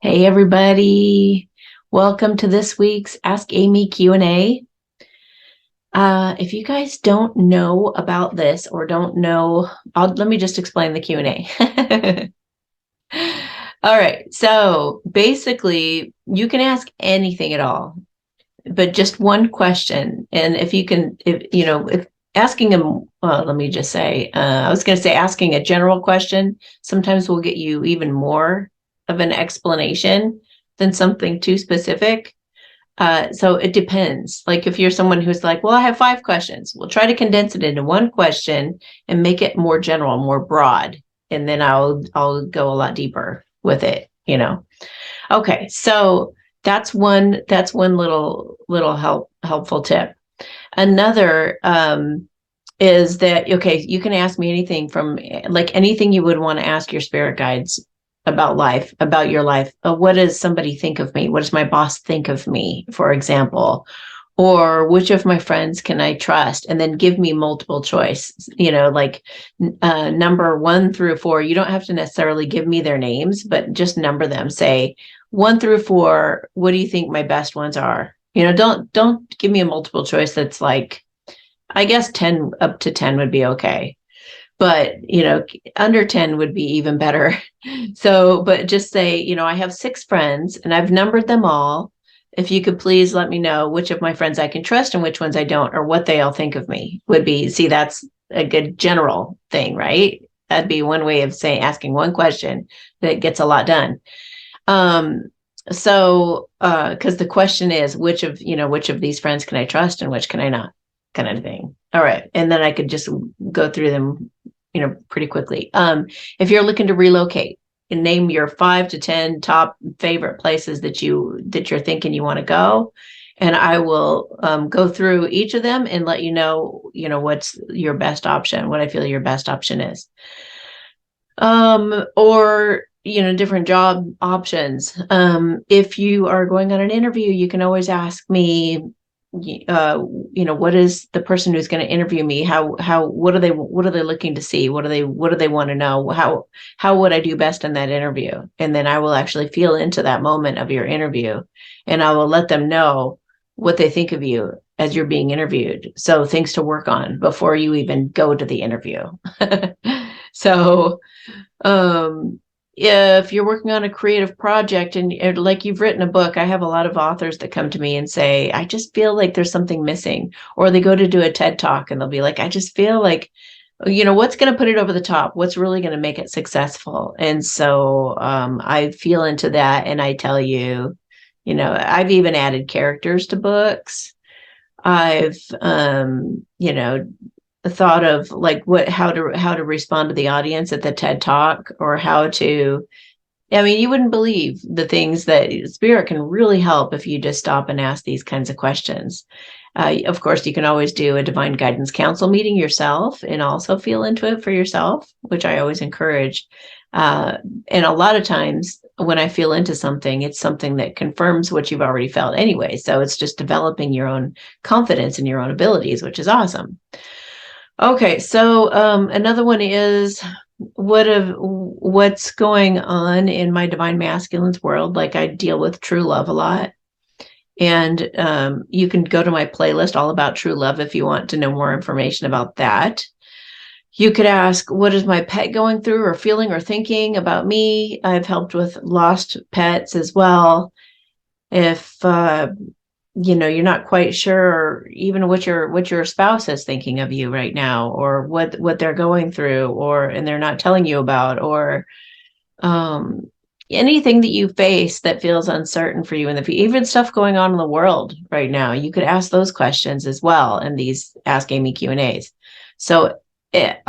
Hey everybody, welcome to this week's Ask Amy Q&A. If you guys don't know about this or don't know, let me just explain the Q&A. All right, so basically you can ask anything at all, but just one question. And if asking them, well, let me just say, I was going to say asking a general question sometimes will get you even more of an explanation than something too specific. So it depends. Like if you're someone who's like, well, I have 5 questions, we'll try to condense it into one question and make it more general, more broad, and then I'll go a lot deeper with it. Okay, so that's one little helpful tip. Another is that okay, you can ask me anything from like anything you would want to ask your spirit guides about life, about your life. What does somebody think of me? What does my boss think of me, for example? Or which of my friends can I trust? And then give me multiple choice, like number 1 through 4. You don't have to necessarily give me their names, but just number them. Say 1 through 4, what do you think my best ones are? Don't give me a multiple choice that's like, I guess 10 up to 10 would be okay. But, under 10 would be even better. So, but just say, I have 6 friends and I've numbered them all. If you could please let me know which of my friends I can trust and which ones I don't, or what they all think of me would be, see, that's a good general thing, right? That'd be one way of saying, asking one question that gets a lot done. Because the question is, which of these friends can I trust and which can I not, kind of thing. All right. And then I could just go through them, pretty quickly. If you're looking to relocate, and name your 5 to 10 top favorite places that you're thinking you want to go. And I will go through each of them and let what's your best option, what I feel your best option is. Or different job options. If you are going on an interview, you can always ask me, what is the person who's going to interview me? What are they looking to see? What do they want to know? How would I do best in that interview? And then I will actually feel into that moment of your interview, and I will let them know what they think of you as you're being interviewed. So things to work on before you even go to the interview. So, um, if you're working on a creative project and like you've written a book, I have a lot of authors that come to me and say, I just feel like there's something missing. Or they go to do a TED talk and they'll be like, I just feel like, what's going to put it over the top? What's really going to make it successful? And so I feel into that and I tell you, I've even added characters to books. I've, thought of like how to respond to the audience at the TED talk, or how to, I mean, you wouldn't believe the things that spirit can really help if you just stop and ask these kinds of questions. Of course, you can always do a divine guidance council meeting yourself and also feel into it for yourself, which I always encourage. And a lot of times when I feel into something, it's something that confirms what you've already felt anyway. So it's just developing your own confidence in your own abilities, which is awesome. Okay, so another one is what's going on in my divine masculine's world. Like I deal with true love a lot, and you can go to my playlist all about true love if you want to know more information about that. You could ask, what is my pet going through or feeling or thinking about me? I've helped with lost pets as well. If you're not quite sure even what your spouse is thinking of you right now, or what they're going through, and they're not telling you about, or um anything that you face that feels uncertain for you in the future, even stuff going on in the world right now, you could ask those questions as well in these Ask Amy Q&As. So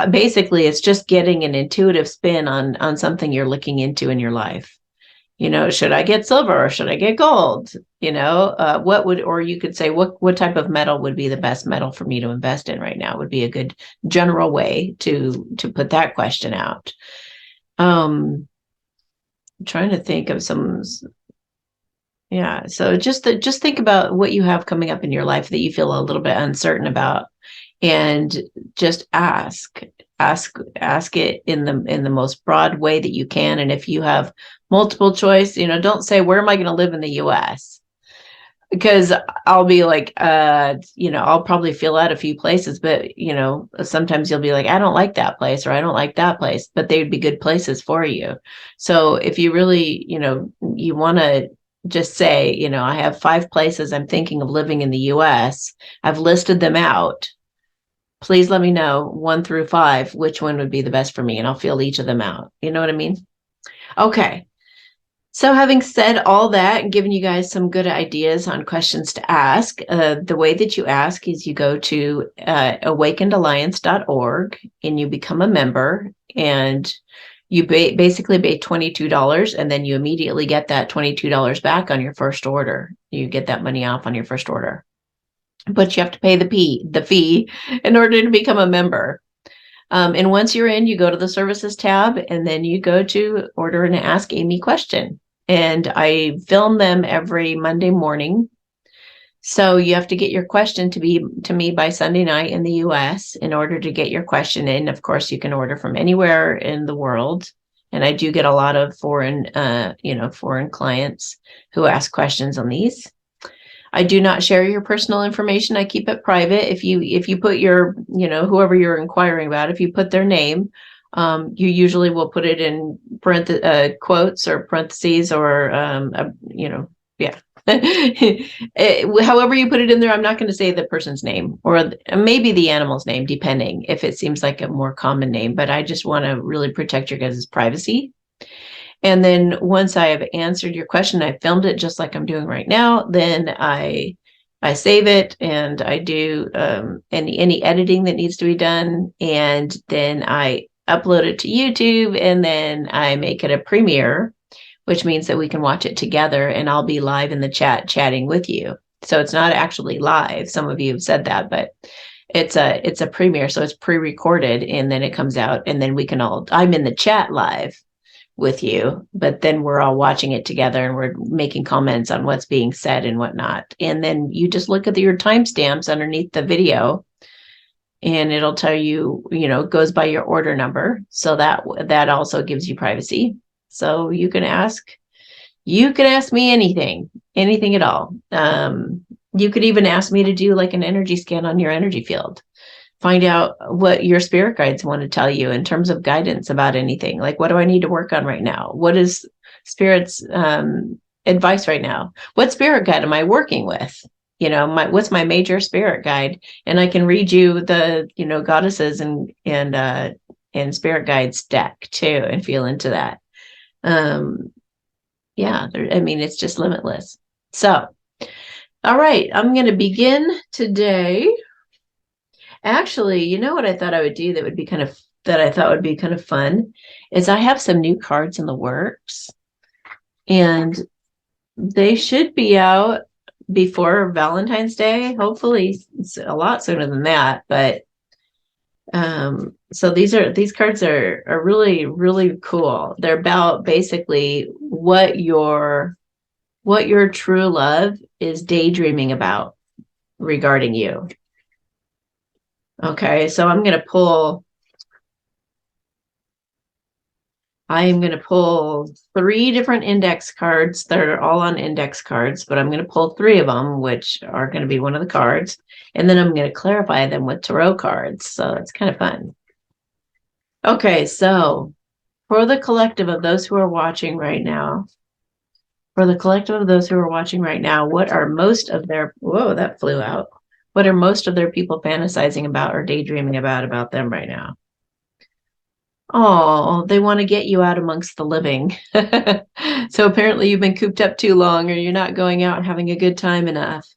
basically it's just getting an intuitive spin on something you're looking into in your life. Should I get silver or should I get gold? Or you could say, what type of metal would be the best metal for me to invest in right now, would be a good general way to put that question out. I'm trying to think of some, yeah. So just think about what you have coming up in your life that you feel a little bit uncertain about. and just ask it in the most broad way that you can. And if you have multiple choice, don't say, where am I going to live in the US? Because I'll be like, I'll probably fill out a few places, but sometimes you'll be like, I don't like that place, or I don't like that place, but they would be good places for you. So if you really, you want to just say, I have 5 places I'm thinking of living in the US. I've listed them out. Please let me know 1 through 5, which one would be the best for me, and I'll fill each of them out. You know what I mean? Okay. So having said all that and given you guys some good ideas on questions to ask, the way that you ask is you go to awakenedalliance.org and you become a member, and you basically pay $22, and then you immediately get that $22 back on your first order. You get that money off on your first order. But you have to pay the fee in order to become a member. And once you're in, you go to the services tab, and then you go to order an Ask Amy question. And I film them every Monday morning. So you have to get your question to me by Sunday night in the US in order to get your question in. Of course, you can order from anywhere in the world. And I do get a lot of foreign clients who ask questions on these. I do not share your personal information. I keep it private. If you put your, whoever you're inquiring about, if you put their name, you usually will put it in quotes or parentheses, or yeah. However you put it in there, I'm not going to say the person's name, or maybe the animal's name, depending if it seems like a more common name. But I just want to really protect your guys' privacy. And then once I have answered your question, I filmed it just like I'm doing right now. Then I save it, and I do any editing that needs to be done, and then I upload it to YouTube, and then I make it a premiere, which means that we can watch it together, and I'll be live in the chatting with you. So it's not actually live. Some of you have said that, but it's a premiere, so it's pre-recorded, and then it comes out, and then I'm in the chat live with you, but then we're all watching it together, and we're making comments on what's being said and whatnot. And then you just look at your timestamps underneath the video, and it'll tell you, it goes by your order number. So that also gives you privacy. So you can ask me anything at all. You could even ask me to do like an energy scan on your energy field. Find out what your spirit guides want to tell you in terms of guidance about anything. Like, what do I need to work on right now? What is spirit's advice right now? What spirit guide am I working with? What's my major spirit guide? And I can read you the, goddesses and spirit guides deck too, and feel into that. It's just limitless. So, all right, I'm going to begin today. Actually, what I thought I would do that I thought would be kind of fun is I have some new cards in the works, and they should be out before Valentine's Day. Hopefully it's a lot sooner than that, but so these cards are really, really cool. They're about basically what your true love is daydreaming about regarding you. Okay, so I'm going to pull 3 different index cards that are all on index cards, but I'm going to pull 3 of them, which are going to be one of the cards, and then I'm going to clarify them with tarot cards. So it's kind of fun. Okay, so for the collective of those who are watching right now, what are most of their, whoa, that flew out. What are most of their people fantasizing about or daydreaming about them right now? Oh, they want to get you out amongst the living. So apparently you've been cooped up too long, or you're not going out and having a good time enough.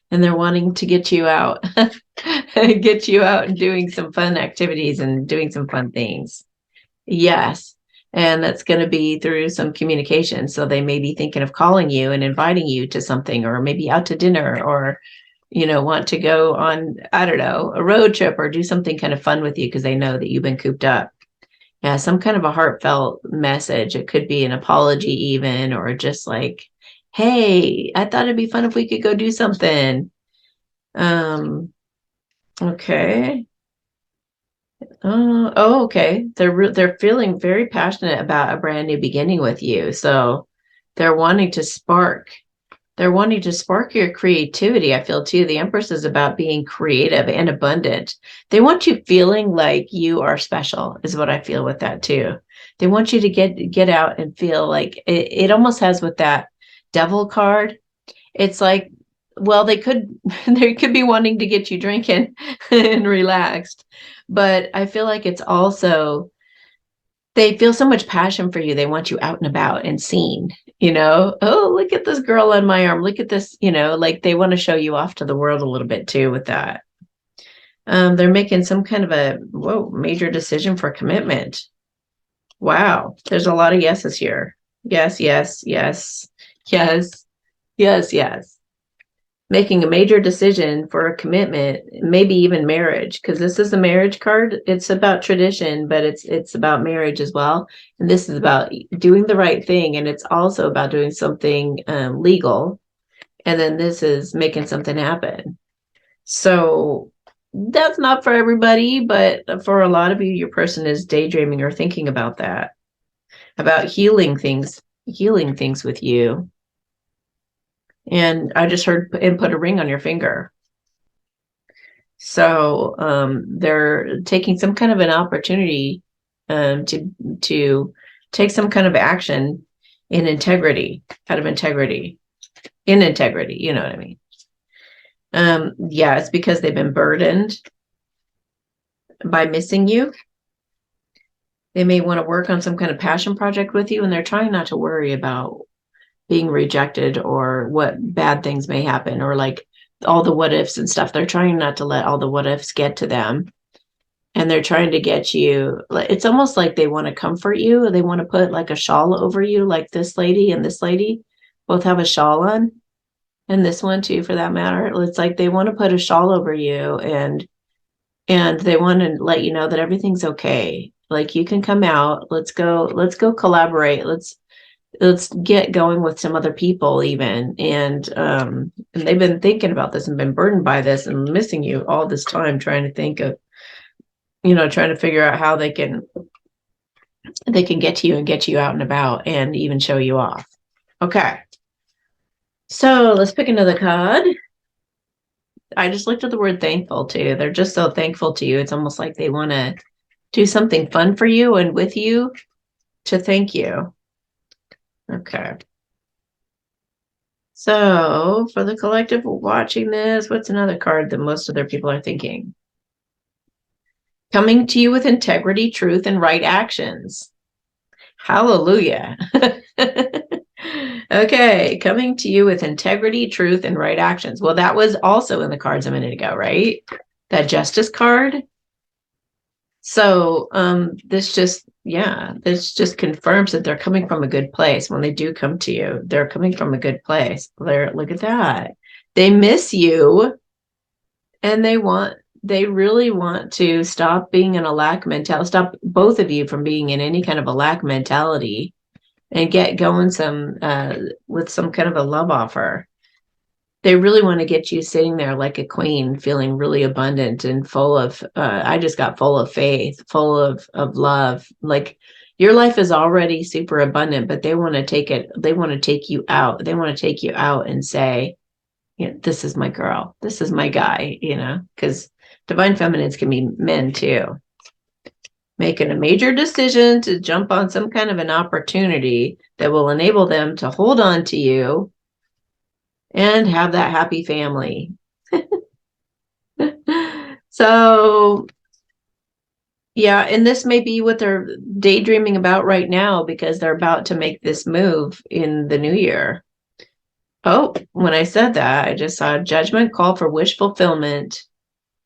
And they're wanting to get you out, get you out and doing some fun activities and doing some fun things. Yes. And that's going to be through some communication. So they may be thinking of calling you and inviting you to something, or maybe out to dinner, or want to go on, I don't know, a road trip, or do something kind of fun with you because they know that you've been cooped up. Yeah, some kind of a heartfelt message. It could be an apology even, or just like, hey, I thought it'd be fun if we could go do something. Okay. Oh, okay. They're feeling very passionate about a brand new beginning with you. So they're wanting to spark. They're wanting to spark your creativity. I feel too. The Empress is about being creative and abundant. They want you feeling like you are special, is what I feel with that too. They want you to get out and feel like it almost has with that devil card. It's like, well, they could be wanting to get you drinking and relaxed, but I feel like it's also, they feel so much passion for you. They want you out and about and seen, oh, look at this girl on my arm. Look at this, like they want to show you off to the world a little bit too with that. They're making some kind of a, major decision for commitment. Wow. There's a lot of yeses here. Yes, yes, yes, yes, yes, yes. Making a major decision for a commitment, maybe even marriage, because this is a marriage card. It's about tradition, but it's about marriage as well. And this is about doing the right thing, and it's also about doing something legal. And then this is making something happen. So that's not for everybody, but for a lot of you, your person is daydreaming or thinking about that, about healing things with you. And I just heard and put a ring on your finger. So they're taking some kind of an opportunity to take some kind of action in integrity, out of integrity, in integrity. You know what I mean? Yeah, it's because they've been burdened by missing you. They may want to work on some kind of passion project with you, and they're trying not to worry about being rejected or what bad things may happen, or like all the what ifs and stuff. They're trying not to let all the what ifs get to them. And they're trying to get you, it's almost like they want to comfort you. They want to put like a shawl over you, like this lady and this lady both have a shawl on, and this one too for that matter. It's like they want to put a shawl over you, and they want to let you know that everything's okay. Like you can come out. Let's go collaborate. Let's get going with some other people even. And they've been thinking about this and been burdened by this and missing you all this time, trying to think of, trying to figure out how they can get to you and get you out and about and even show you off. Okay. So let's pick another card. I just looked at the word thankful too. They're just so thankful to you. It's almost like they want to do something fun for you and with you to thank you. Okay. So for the collective watching this, what's another card that most other people are thinking? Coming to you with integrity, truth, and right actions. Hallelujah. Okay, coming to you with integrity, truth, and right actions. Well, that was also in the cards a minute ago, right? That justice card. So this just confirms that they're coming from a good place. When they do come to you, they're coming from a good place. Look at that. They miss you, and they really want to stop being in a lack mentality, stop both of you from being in any kind of a lack mentality, and get going with some kind of a love offer. They really want to get you sitting there like a queen, feeling really abundant and full of, I just got full of faith, full of love. Like your life is already super abundant, but they want to take you out. They want to take you out and say, this is my girl. This is my guy, because divine feminines can be men too. Making a major decision to jump on some kind of an opportunity that will enable them to hold on to you and have that happy family. So, yeah, and this may be what they're daydreaming about right now because they're about to make this move in the new year. Oh, when I said that, I just saw judgment, call for wish fulfillment,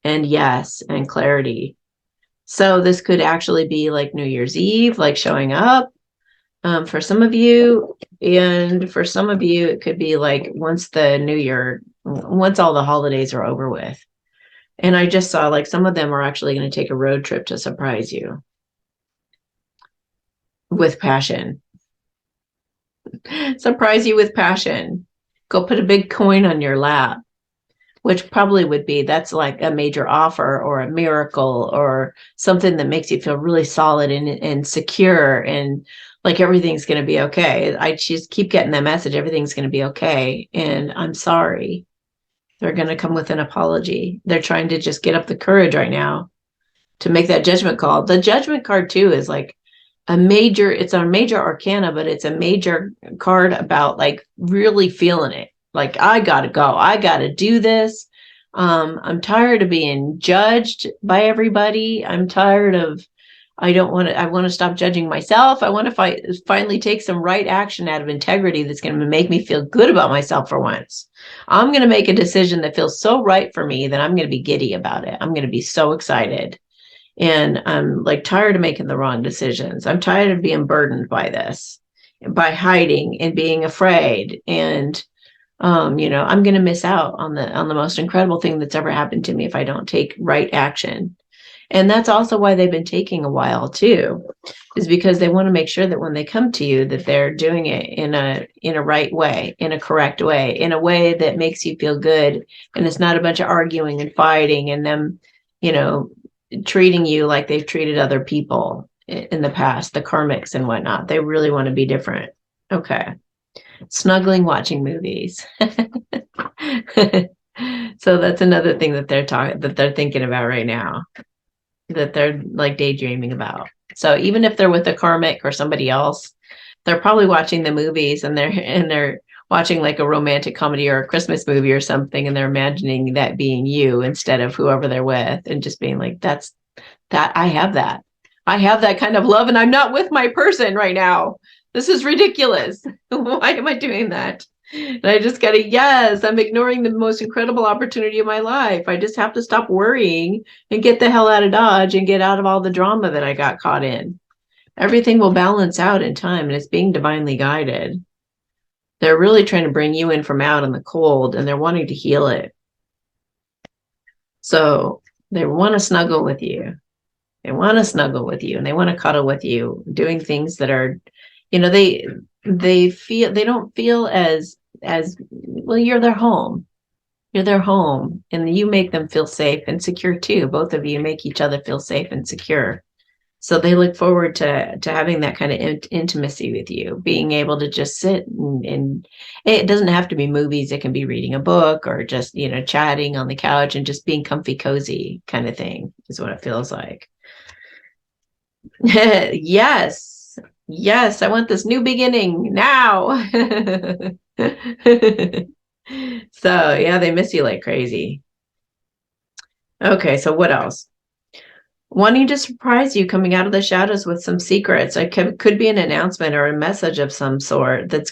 and yes, and clarity. So this could actually be like New Year's Eve, like showing up for some of you. And for some of you, it could be like once all the holidays are over with. And I just saw like some of them are actually going to take a road trip to surprise you with passion. Surprise you with passion. Go put a big coin on your lap. which probably would be, that's like a major offer or a miracle or something that makes you feel really solid and secure and like everything's going to be okay. I just keep getting that message, everything's going to be okay. And I'm sorry. They're going to come with an apology. They're trying to just get up the courage right now to make that judgment call. The judgment card too is like it's a major arcana, but it's a major card about like really feeling it. Like, I gotta go. I gotta do this. I'm tired of being judged by everybody. I'm tired of, I want to stop judging myself. I want to finally take some right action out of integrity that's going to make me feel good about myself for once. I'm going to make a decision that feels so right for me that I'm going to be giddy about it. I'm going to be so excited. And I'm like tired of making the wrong decisions. I'm tired of being burdened by this, by hiding and being afraid. And I'm going to miss out on the most incredible thing that's ever happened to me if I don't take right action. And that's also why they've been taking a while too, is because they want to make sure that when they come to you, that they're doing it in a right way, in a correct way, in a way that makes you feel good. And it's not a bunch of arguing and fighting and them, treating you like they've treated other people in the past, the karmics and whatnot. They really want to be different. Okay. Snuggling, watching movies. So that's another thing that they're thinking about right now, that they're like daydreaming about. So even if they're with a karmic or somebody else, they're probably watching the movies and they're watching like a romantic comedy or a Christmas movie or something, and they're imagining that being you instead of whoever they're with, and just being like, that's that. I have that kind of love, and I'm not with my person right now. This is ridiculous. Why am I doing that? And I just gotta, yes, I'm ignoring the most incredible opportunity of my life. I just have to stop worrying and get the hell out of Dodge and get out of all the drama that I got caught in. Everything will balance out in time, and it's being divinely guided. They're really trying to bring you in from out in the cold, and they're wanting to heal it. So they want to snuggle with you. They want to snuggle with you, and they want to cuddle with you, doing things that are, they don't feel as well, you're their home. You're their home, and you make them feel safe and secure too. Both of you make each other feel safe and secure. So they look forward to having that kind of intimacy with you, being able to just sit and it doesn't have to be movies. It can be reading a book or just, chatting on the couch and just being comfy, cozy kind of thing is what it feels like. Yes. Yes. I want this new beginning now. So yeah, they miss you like crazy. Okay. So what else? Wanting to surprise you, coming out of the shadows with some secrets. It could be an announcement or a message of some sort that's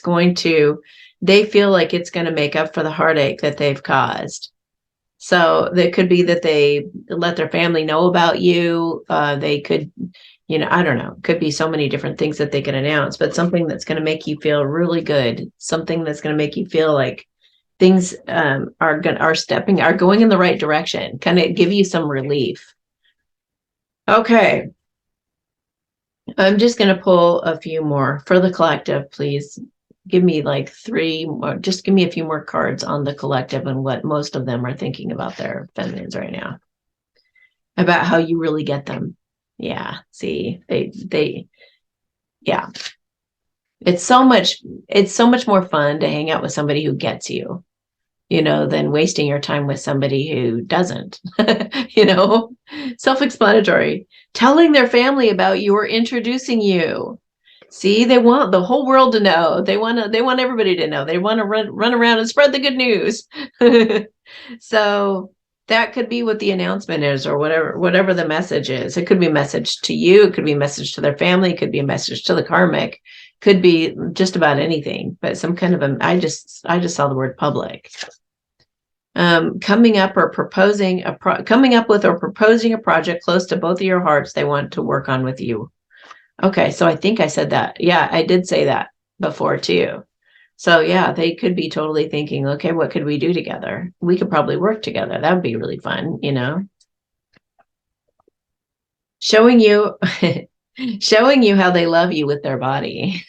they feel like it's going to make up for the heartache that they've caused. So it could be that they let their family know about you. They could, I don't know, could be so many different things that they can announce, but something that's going to make you feel really good. Something that's going to make you feel like things are going in the right direction, kind of give you some relief. Okay. I'm just going to pull a few more for the collective, please. Give me like 3 more. Just give me a few more cards on the collective and what most of them are thinking about their feminines right now. About how you really get them. Yeah. See, yeah. It's so much more fun to hang out with somebody who gets you, than wasting your time with somebody who doesn't, self-explanatory. Telling their family about you or introducing you. See, they want the whole world to know. They want everybody to know. They want to run around and spread the good news. So that could be what the announcement is, or whatever the message is. It could be a message to you. It could be a message to their family. It could be a message to the karmic. Could be just about anything, but some kind of I just saw the word public. Coming up with or proposing a project close to both of your hearts they want to work on with you. Okay, so I think I said that. Yeah, I did say that before too. So yeah, they could be totally thinking, okay, what could we do together? We could probably work together. That would be really fun, Showing you how they love you with their body.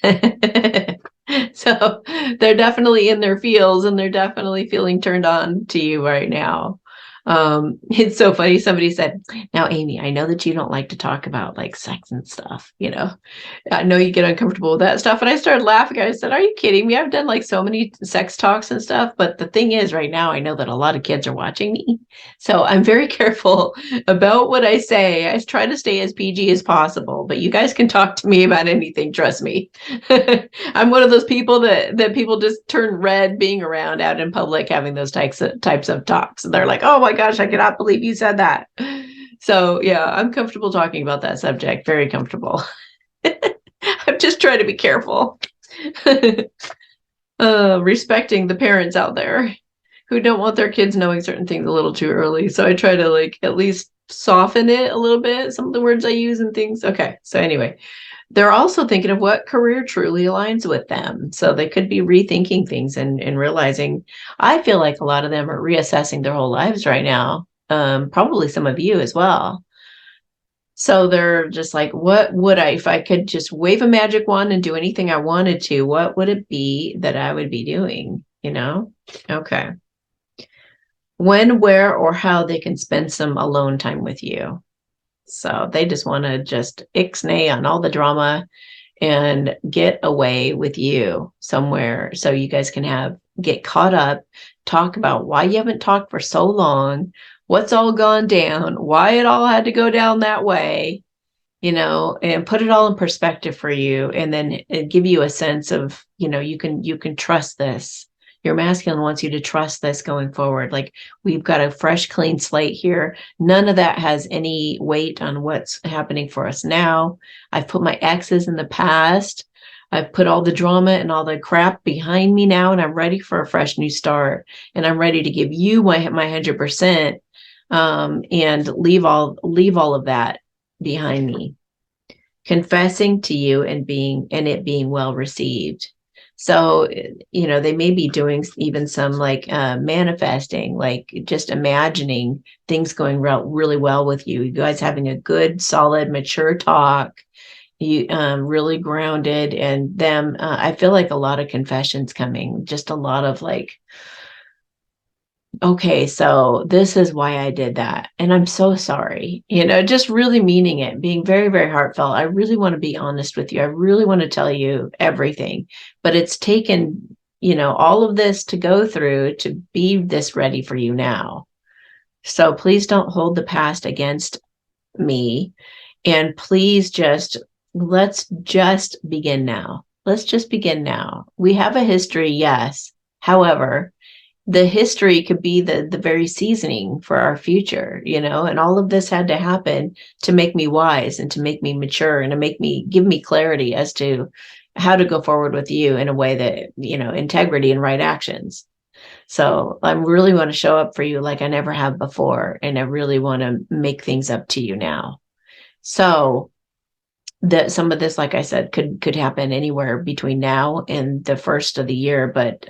So they're definitely in their feels and they're definitely feeling turned on to you right now. It's so funny. Somebody said, now, Amy, I know that you don't like to talk about like sex and stuff, you know. I know you get uncomfortable with that stuff. And I started laughing. I said, are you kidding me? I've done like so many sex talks and stuff. But the thing is, right now, I know that a lot of kids are watching me. So I'm very careful about what I say. I try to stay as PG as possible, but you guys can talk to me about anything. Trust me. I'm one of those people that people just turn red being around out in public, having those types of talks. And they're like, oh my gosh, I cannot believe you said that. So yeah, I'm comfortable talking about that subject. Very comfortable. I'm just trying to be careful. Respecting the parents out there who don't want their kids knowing certain things a little too early. So I try to like at least soften it a little bit, some of the words I use and things. Okay. So anyway, they're also thinking of what career truly aligns with them. So they could be rethinking things and realizing, I feel like a lot of them are reassessing their whole lives right now. Probably some of you as well. So they're just like, what would I, if I could just wave a magic wand and do anything I wanted to, what would it be that I would be doing? You know? Okay. When, where, or how they can spend some alone time with you. So they just want to just ixnay on all the drama and get away with you somewhere so you guys can get caught up, talk about why you haven't talked for so long, what's all gone down, why it all had to go down that way, and put it all in perspective for you, and then give you a sense of, you can trust this. Your masculine wants you to trust this going forward. Like, we've got a fresh, clean slate here. None of that has any weight on what's happening for us now. I've put my exes in the past. I've put all the drama and all the crap behind me now, and I'm ready for a fresh new start. And I'm ready to give you my 100%, and leave all of that behind me, confessing to you and it being well received. So, they may be doing even some like manifesting, like just imagining things going really well with you. You guys having a good, solid, mature talk. You really grounded, and them. I feel like a lot of confessions coming, just a lot of like, okay, so this is why I did that. And I'm so sorry, just really meaning it, being very, very heartfelt. I really want to be honest with you. I really want to tell you everything, but it's taken, all of this to go through to be this ready for you now. So please don't hold the past against me. And please let's just begin now. Let's just begin now. We have a history, yes. However, the history could be the very seasoning for our future, and all of this had to happen to make me wise and to make me mature and to give me clarity as to how to go forward with you in a way that, integrity and right actions. So I really want to show up for you like I never have before. And I really want to make things up to you now. So that some of this, like I said, could happen anywhere between now and the first of the year. But,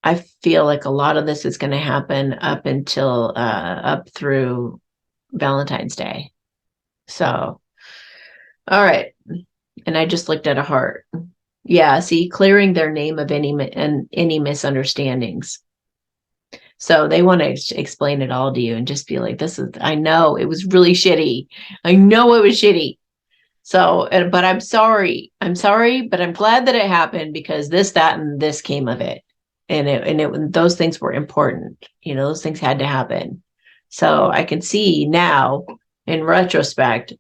I feel like a lot of this is going to happen up through Valentine's Day. So, all right. And I just looked at a heart. Yeah, see, clearing their name of any misunderstandings. So they want to explain it all to you and just be like, I know it was really shitty. I know it was shitty. So, but I'm sorry. I'm sorry, but I'm glad that it happened because this, that, and this came of it. And those things were important. Those things had to happen. So I can see now in retrospect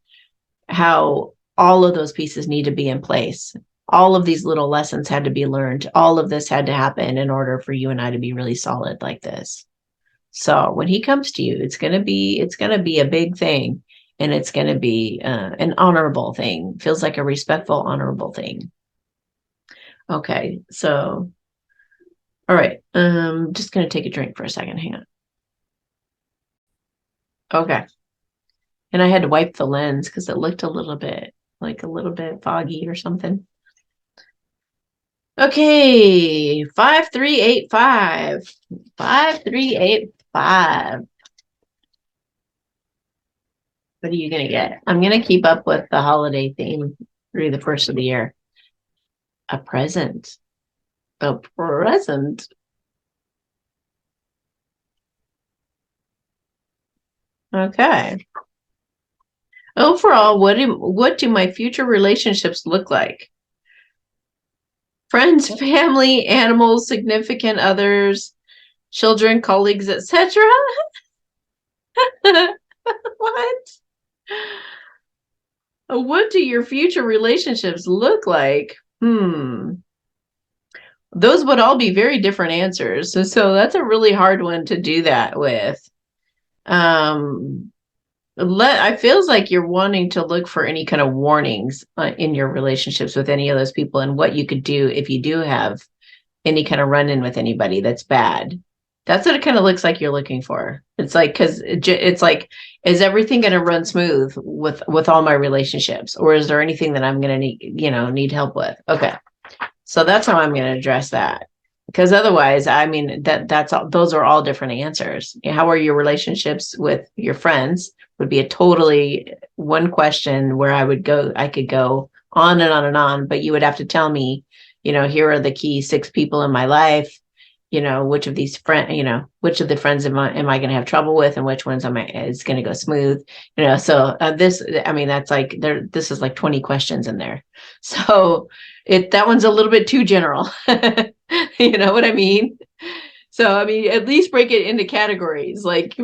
how all of those pieces need to be in place. All of these little lessons had to be learned. All of this had to happen in order for you and I to be really solid like this. So when he comes to you, it's going to be a big thing, and it's going to be an honorable thing. Feels like a respectful, honorable thing. Okay. So, all right. Just going to take a drink for a second. Hang on. Okay. And I had to wipe the lens because it looked a little bit foggy or something. Okay, 5385. 5385. What are you going to get? I'm going to keep up with the holiday theme through the first of the year. A present. A present. Okay. Overall, what do my future relationships look like? Friends, family, animals, significant others, children, colleagues, etc. What? What do your future relationships look like? Those would all be very different answers. So that's a really hard one to do that with. Um, I feels like you're wanting to look for any kind of warnings in your relationships with any of those people and what you could do if you do have any kind of run-in with anybody that's bad. That's what it kind of looks like you're looking for. It's like, because it's like, is everything going to run smooth with all my relationships, or is there anything that I'm going to need help with? Okay, so that's how I'm going to address that. Because otherwise, I mean, that's all, those are all different answers. How are your relationships with your friends would be a totally one question where I could go on and on and on, but you would have to tell me, here are the key 6 people in my life, which of these which of the friends am I going to have trouble with, and which ones is going to go smooth, so that's like this is like 20 questions in there. So that one's a little bit too general. You know what I mean? So I mean, at least break it into categories, like,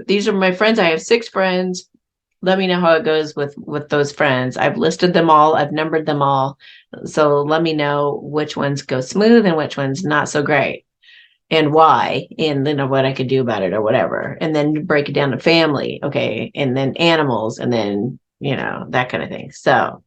these are my friends. I have 6 friends. Let me know how it goes with those friends. I've listed them all, I've numbered them all, so let me know which ones go smooth and which ones not so great, and why, and then what I could do about it or whatever. And then break it down to family, okay, and then animals, and then that kind of thing. So,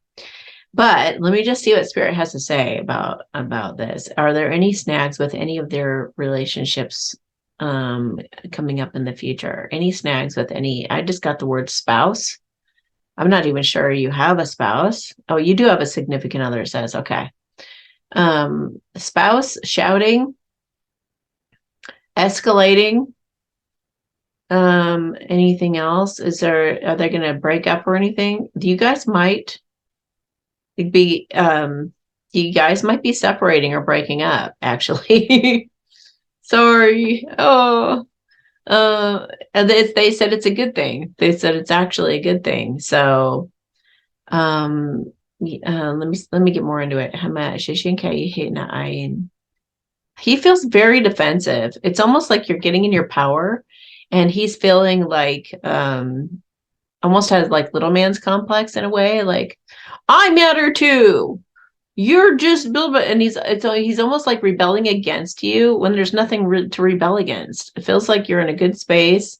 but let me just see what Spirit has to say about this. Are there any snags with any of their relationships coming up in the future? Any snags with any? I just got the word spouse. I'm not even sure you have a spouse. Oh, you do have a significant other, it says. Okay. Spouse, shouting, escalating. Anything else? Are they gonna break up or anything? Be you guys might be separating or breaking up, actually. Sorry. Oh, and they said it's a good thing. They said it's actually a good thing. So, let me get more into it. He feels very defensive. It's almost like you're getting in your power, and he's feeling like almost has like little man's complex in a way, like I matter too. You're just build, and he's almost like rebelling against you when there's nothing to rebel against. It feels like you're in a good space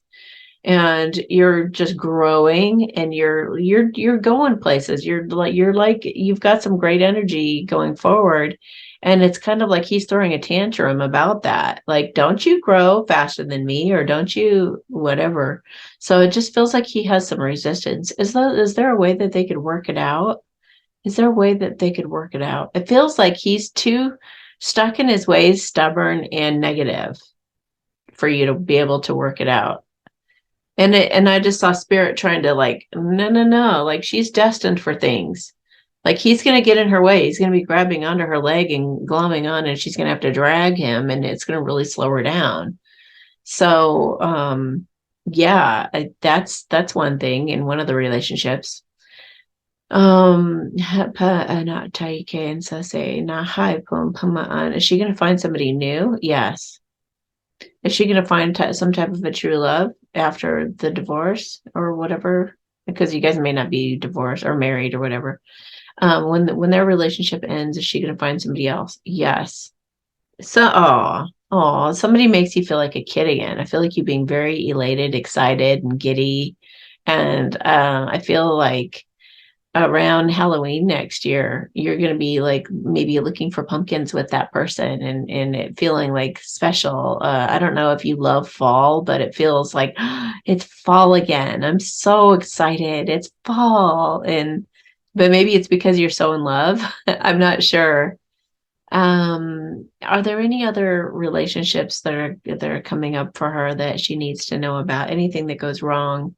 and you're just growing, and you're going places. You're like you've got some great energy going forward, and it's kind of like he's throwing a tantrum about that. Like, don't you grow faster than me, or don't you whatever? So it just feels like he has some resistance. Is there a way that they could work it out? Is there a way that they could work it out? It feels like he's too stuck in his ways, stubborn and negative for you to be able to work it out. And I just saw Spirit trying to, like, no, no, no, like, she's destined for things. Like, he's gonna get in her way. He's gonna be grabbing onto her leg and glomming on, and she's gonna have to drag him, and it's gonna really slow her down. So yeah, that's one thing in one of the relationships. Not Taike and Sase, na hi pum pamaan. Is she gonna find somebody new? Yes. Is she gonna find some type of a true love after the divorce or whatever? Because you guys may not be divorced or married or whatever. When their relationship ends, is she gonna find somebody else? Yes. So, somebody makes you feel like a kid again. I feel like you being very elated, excited, and giddy, and I feel like around Halloween next year, you're going to be like maybe looking for pumpkins with that person, and it feeling like special. I don't know if you love fall, but it feels like it's fall again. I'm so excited. It's fall. But maybe it's because you're so in love. I'm not sure. Are there any other relationships that are coming up for her that she needs to know about? Anything that goes wrong?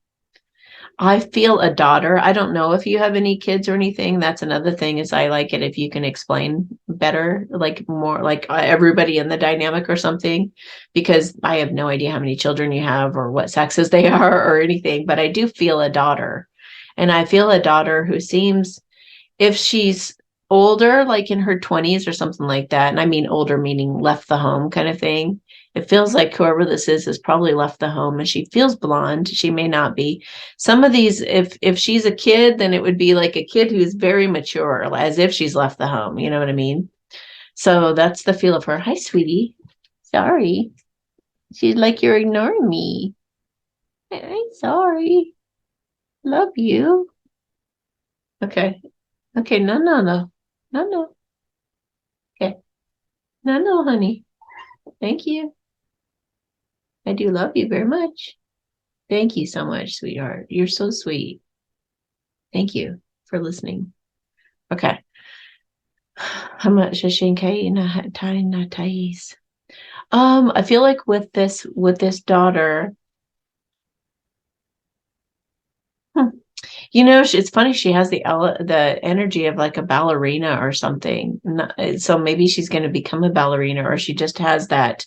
I feel a daughter. I don't know if you have any kids or anything. That's another thing is I like it if you can explain better, like more like everybody in the dynamic or something, because I have no idea how many children you have or what sexes they are or anything, but I do feel a daughter. And I feel a daughter who seems, if she's older, like in her 20s or something like that, and I mean older meaning left the home kind of thing, it feels like whoever this is has probably left the home, and she feels blonde. She may not be. Some of these, if she's a kid, then it would be like a kid who's very mature, as if she's left the home. You know what I mean? So that's the feel of her. Hi, sweetie. Sorry. She's like, you're ignoring me. I'm sorry. Love you. Okay. Okay. No, no, no. No, no. Okay. No, no, honey. Thank you. I do love you very much. Thank you so much, sweetheart. You're so sweet. Thank you for listening. Okay. How much I feel like with this daughter, it's funny. She has the energy of like a ballerina or something. So maybe she's going to become a ballerina, or she just has that.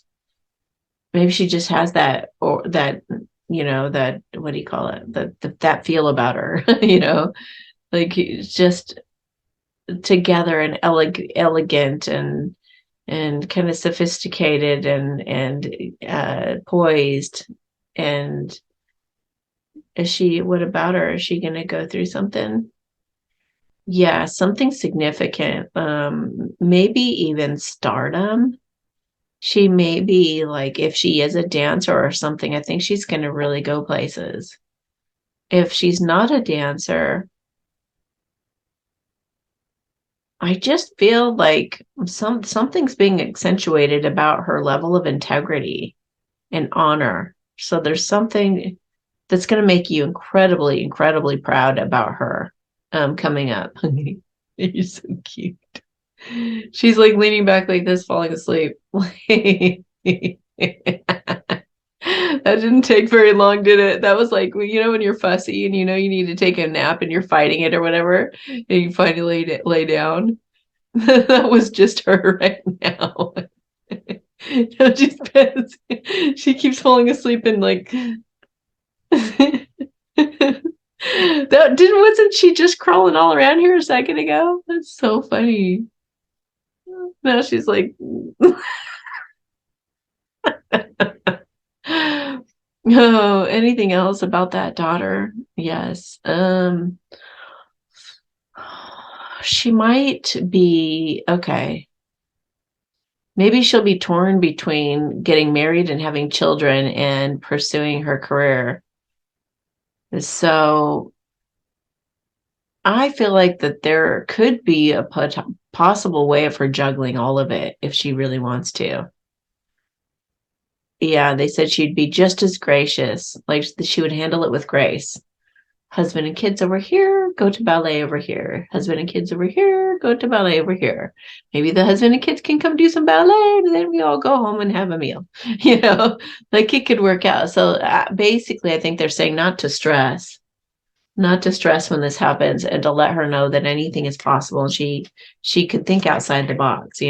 Maybe she just has that, or that, that, what do you call it? That feel about her, like it's just together and elegant and kind of sophisticated and poised. And what about her? Is she going to go through something? Yeah, something significant. Maybe even stardom. She may be like, if she is a dancer or something, I think she's going to really go places. If she's not a dancer, I just feel like something's being accentuated about her level of integrity and honor. So there's something that's going to make you incredibly, incredibly proud about her coming up. You're so cute. She's like leaning back like this, falling asleep. That didn't take very long, did it? That was like, when you're fussy and you need to take a nap and you're fighting it or whatever, and you finally lay down. That was just her right now. No, she keeps falling asleep and like wasn't she just crawling all around here a second ago? That's so funny. Now she's like oh, anything else about that daughter? Yes. She might be okay. Maybe she'll be torn between getting married and having children and pursuing her career. So I feel like that there could be a possible way of her juggling all of it if she really wants to. Yeah, they said she'd be just as gracious, like she would handle it with grace. Husband and kids over here, go to ballet over here. Husband and kids over here, go to ballet over here. Maybe the husband and kids can come do some ballet, and then we all go home and have a meal. Like it could work out. So basically, I think they're saying not to stress when this happens, and to let her know that anything is possible, and she could think outside the box.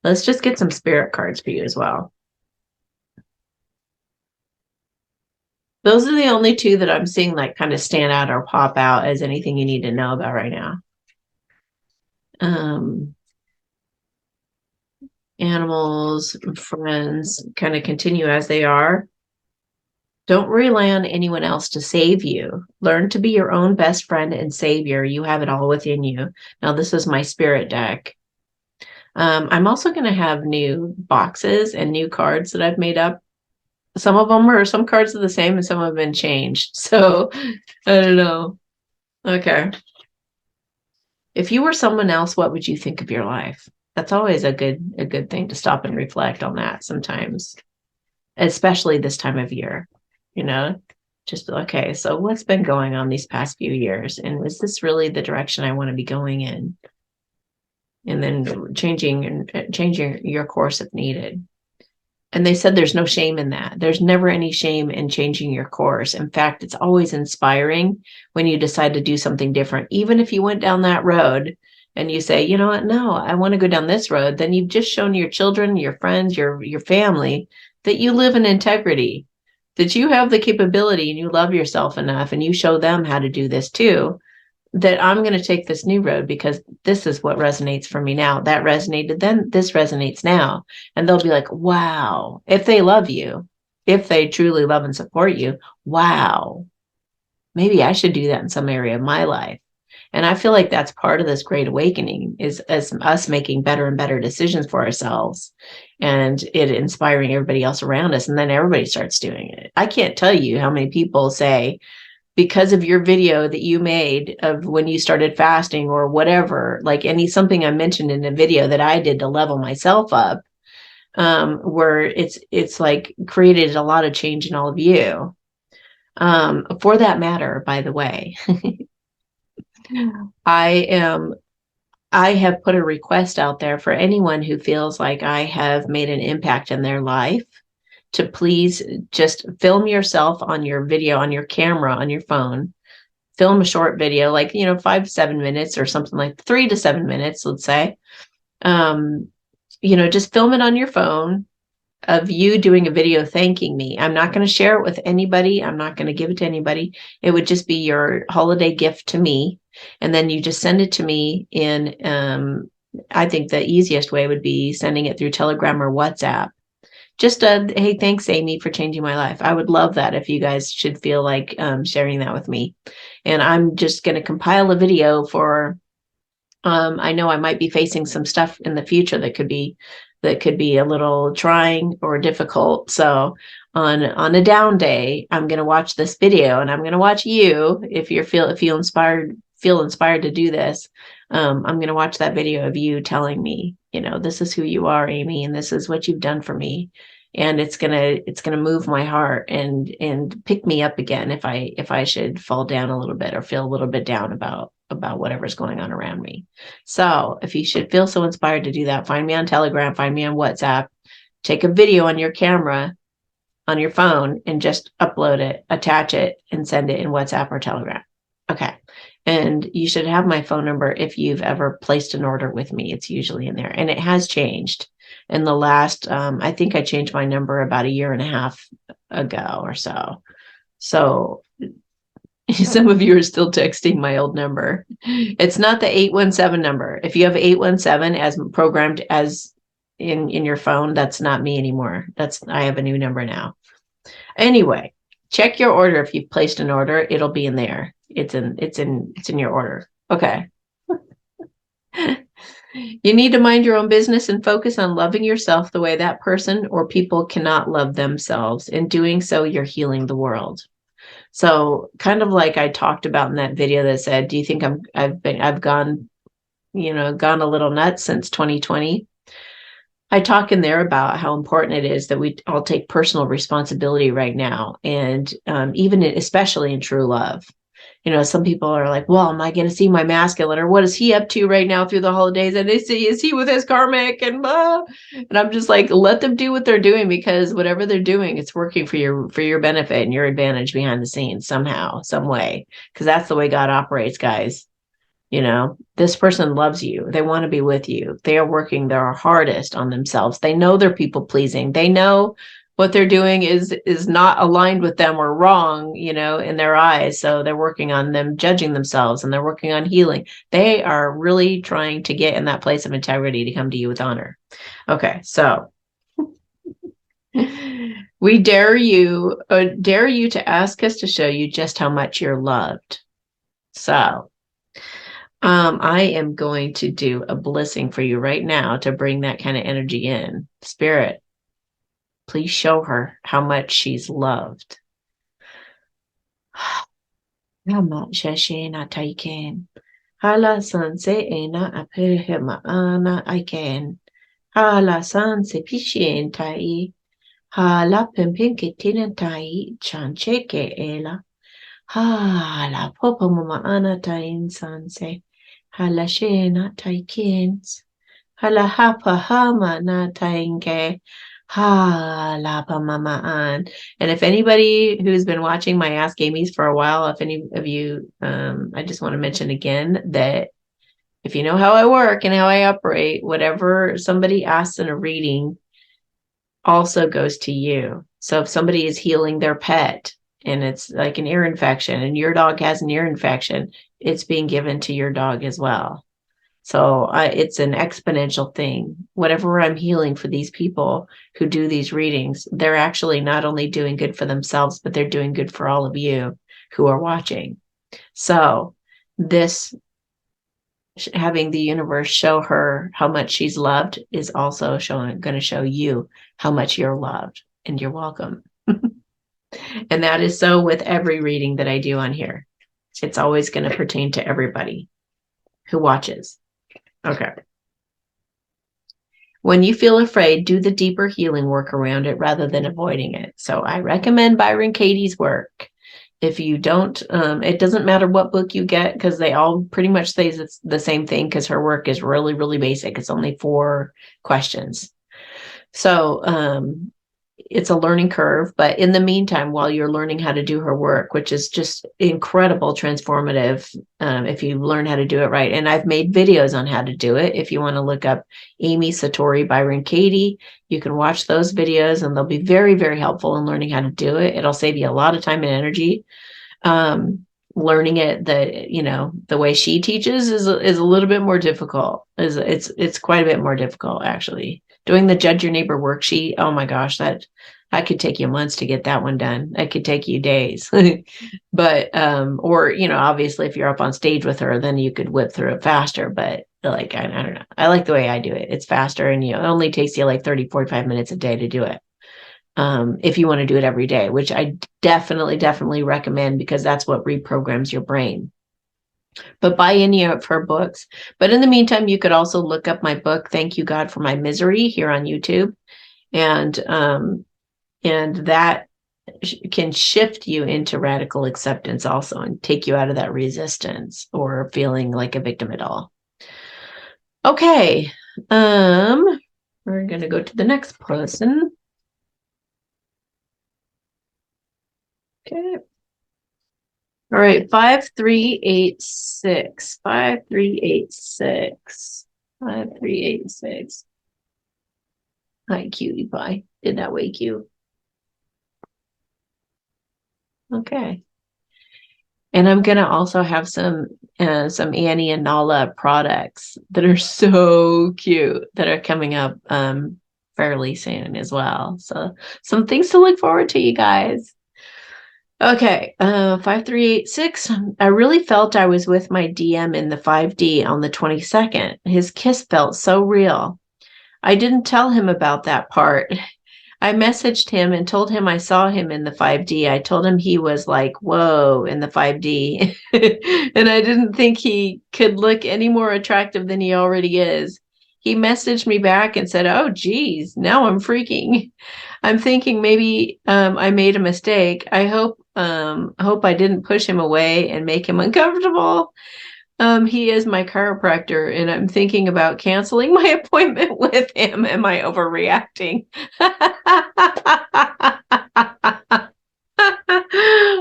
Let's just get some spirit cards for you as well. Those are the only two that I'm seeing like kind of stand out or pop out as anything you need to know about right now. Animals, friends, kind of continue as they are. Don't rely on anyone else to save you. Learn to be your own best friend and savior. You have it all within you. Now, this is my spirit deck. I'm also going to have new boxes and new cards that I've made up. Some cards are the same and some have been changed. So I don't know. Okay. If you were someone else, what would you think of your life? That's always a good thing to stop and reflect on that sometimes, especially this time of year, just okay. So what's been going on these past few years? And is this really the direction I want to be going in? And then changing your course if needed. And they said there's no shame in that. There's never any shame in changing your course. In fact, it's always inspiring when you decide to do something different. Even if you went down that road and you say, you know what, no, I want to go down this road, then you've just shown your children, your friends, your family that you live in integrity, that you have the capability and you love yourself enough, and you show them how to do this too, that I'm going to take this new road because this is what resonates for me now. That resonated then, this resonates now. And they'll be like, wow, if they love you, if they truly love and support you, wow, maybe I should do that in some area of my life. And I feel like that's part of this great awakening, is as us making better and better decisions for ourselves, and it inspiring everybody else around us. And then everybody starts doing it. I can't tell you how many people say, because of your video that you made of when you started fasting or whatever, like something I mentioned in a video that I did to level myself up, where it's like created a lot of change in all of you. For that matter, by the way, I have put a request out there for anyone who feels like I have made an impact in their life to please just film yourself on your video, on your camera, on your phone. Film a short video, like, 5 to 7 minutes or something, like 3 to 7 minutes, let's say. Just film it on your phone of you doing a video thanking me. I'm not going to share it with anybody. I'm not going to give it to anybody. It would just be your holiday gift to me. And then you just send it to me in, I think the easiest way would be sending it through Telegram or WhatsApp. Just hey, thanks, Amy, for changing my life. I would love that if you guys should feel like sharing that with me. And I'm just going to compile a video for, I know I might be facing some stuff in the future that could be a little trying or difficult. So on a down day, I'm going to watch this video, and I'm going to watch you if you feel inspired to do this. I'm going to watch that video of you telling me, this is who you are, Amy, and this is what you've done for me. And it's going to move my heart and pick me up again if I should fall down a little bit or feel a little bit down about whatever's going on around me. So if you should feel so inspired to do that, find me on Telegram, find me on WhatsApp, take a video on your camera, on your phone, and just upload it, attach it, and send it in WhatsApp or Telegram. Okay. And you should have my phone number if you've ever placed an order with me. It's usually in there. And it has changed in the last, I think I changed my number about 1.5 years ago or so. So some of you are still texting my old number. It's not the 817 number. If you have 817 as programmed as in your phone, that's not me anymore. I have a new number now. Anyway, check your order. If you've placed an order, it'll be in there. It's in your order. Okay. You need to mind your own business and focus on loving yourself the way that person or people cannot love themselves. In doing so, you're healing the world. So kind of like I talked about in that video that said, do you think I've gone a little nuts since 2020? I talk in there about how important it is that we all take personal responsibility right now. And especially in true love. Some people are like, well, am I going to see my masculine, or what is he up to right now through the holidays? And they say, is he with his karmic and blah? And I'm just like, let them do what they're doing, because whatever they're doing, it's working for your benefit and your advantage behind the scenes somehow, some way, because that's the way God operates, guys. This person loves you. They want to be with you. They are working their hardest on themselves. They know they're people pleasing. They know what they're doing is not aligned with them or wrong, in their eyes. So they're working on them judging themselves, and they're working on healing. They are really trying to get in that place of integrity to come to you with honor. Okay, so we dare you to ask us to show you just how much you're loved. So I am going to do a blissing for you right now to bring that kind of energy in. Spirit, please show her how much she's loved. Hala sanse ena apehema ana aiken. Hala sanse pishen tai. Hala pimpinke tinentai chancheke ela. Hala popa mama ana tain sanse. Hala shena taikens. Hala hapa hama na tainke. Ha la pa mama an. And if anybody who's been watching my Ask Amy's for a while, if any of you, I just want to mention again that if you know how I work and how I operate, whatever somebody asks in a reading also goes to you. So if somebody is healing their pet and it's like an ear infection and your dog has an ear infection, it's being given to your dog as well. So it's an exponential thing. Whatever I'm healing for these people who do these readings, they're actually not only doing good for themselves, but they're doing good for all of you who are watching. So this having the universe show her how much she's loved is also going to show you how much you're loved, and you're welcome. And that is so with every reading that I do on here. It's always going to pertain to everybody who watches. Okay. When you feel afraid, do the deeper healing work around it rather than avoiding it. So I recommend Byron Katie's work. If you don't, it doesn't matter what book you get because they all pretty much say it's the same thing because her work is really, really basic. It's only 4 questions. So it's a learning curve. But in the meantime, while you're learning how to do her work, which is just incredible, transformative, if you learn how to do it right. And I've made videos on how to do it. If you want to look up Amy Satori, Byron Katie, you can watch those videos and they'll be very, very helpful in learning how to do it. It'll save you a lot of time and energy. Learning it the way she teaches is a little bit more difficult. It's quite a bit more difficult actually. Doing the Judge Your Neighbor worksheet, oh my gosh, that could take you months to get that one done. That could take you days. But or obviously if you're up on stage with her, then you could whip through it faster. But like I don't know. I like the way I do it. It's faster and it only takes you like 30-45 minutes a day to do it. If you want to do it every day, which I definitely recommend because that's what reprograms your brain. But buy any of her books. But in the meantime, you could also look up my book, Thank You God for My Misery, here on YouTube. And that can shift you into radical acceptance also and take you out of that resistance or feeling like a victim at all. Okay. We're going to go to the next person. Okay. All right, 5386. 5386. 5386. Hi, cutie pie. Did that wake you? Okay. And I'm gonna also have some Annie and Nala products that are so cute that are coming up fairly soon as well. So some things to look forward to, you guys. Okay, 5386. I really felt I was with my DM in the 5D on the 22nd. His kiss felt so real. I didn't tell him about that part. I messaged him and told him I saw him in the 5D. I told him he was like, whoa, in the 5D. And I didn't think he could look any more attractive than he already is. He messaged me back and said, oh, geez, now I'm freaking. I'm thinking maybe I made a mistake. I hope I didn't push him away and make him uncomfortable. He is my chiropractor, and I'm thinking about canceling my appointment with him. Am I overreacting?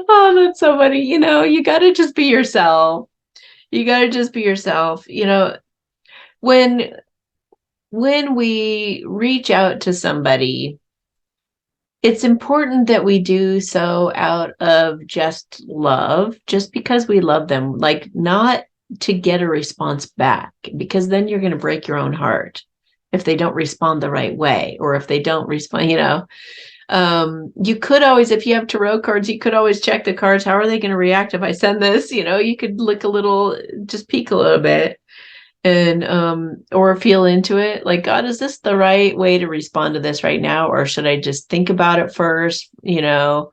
Oh, that's so funny. You got to just be yourself. You got to just be yourself. When we reach out to somebody, it's important that we do so out of just love, just because we love them, like not to get a response back, because then you're going to break your own heart if they don't respond the right way, or if they don't respond, you could always, if you have tarot cards, you could always check the cards. How are they going to react if I send this? You could look a little, just peek a little bit and or feel into it, like, God, is this the right way to respond to this right now, or should I just think about it first? You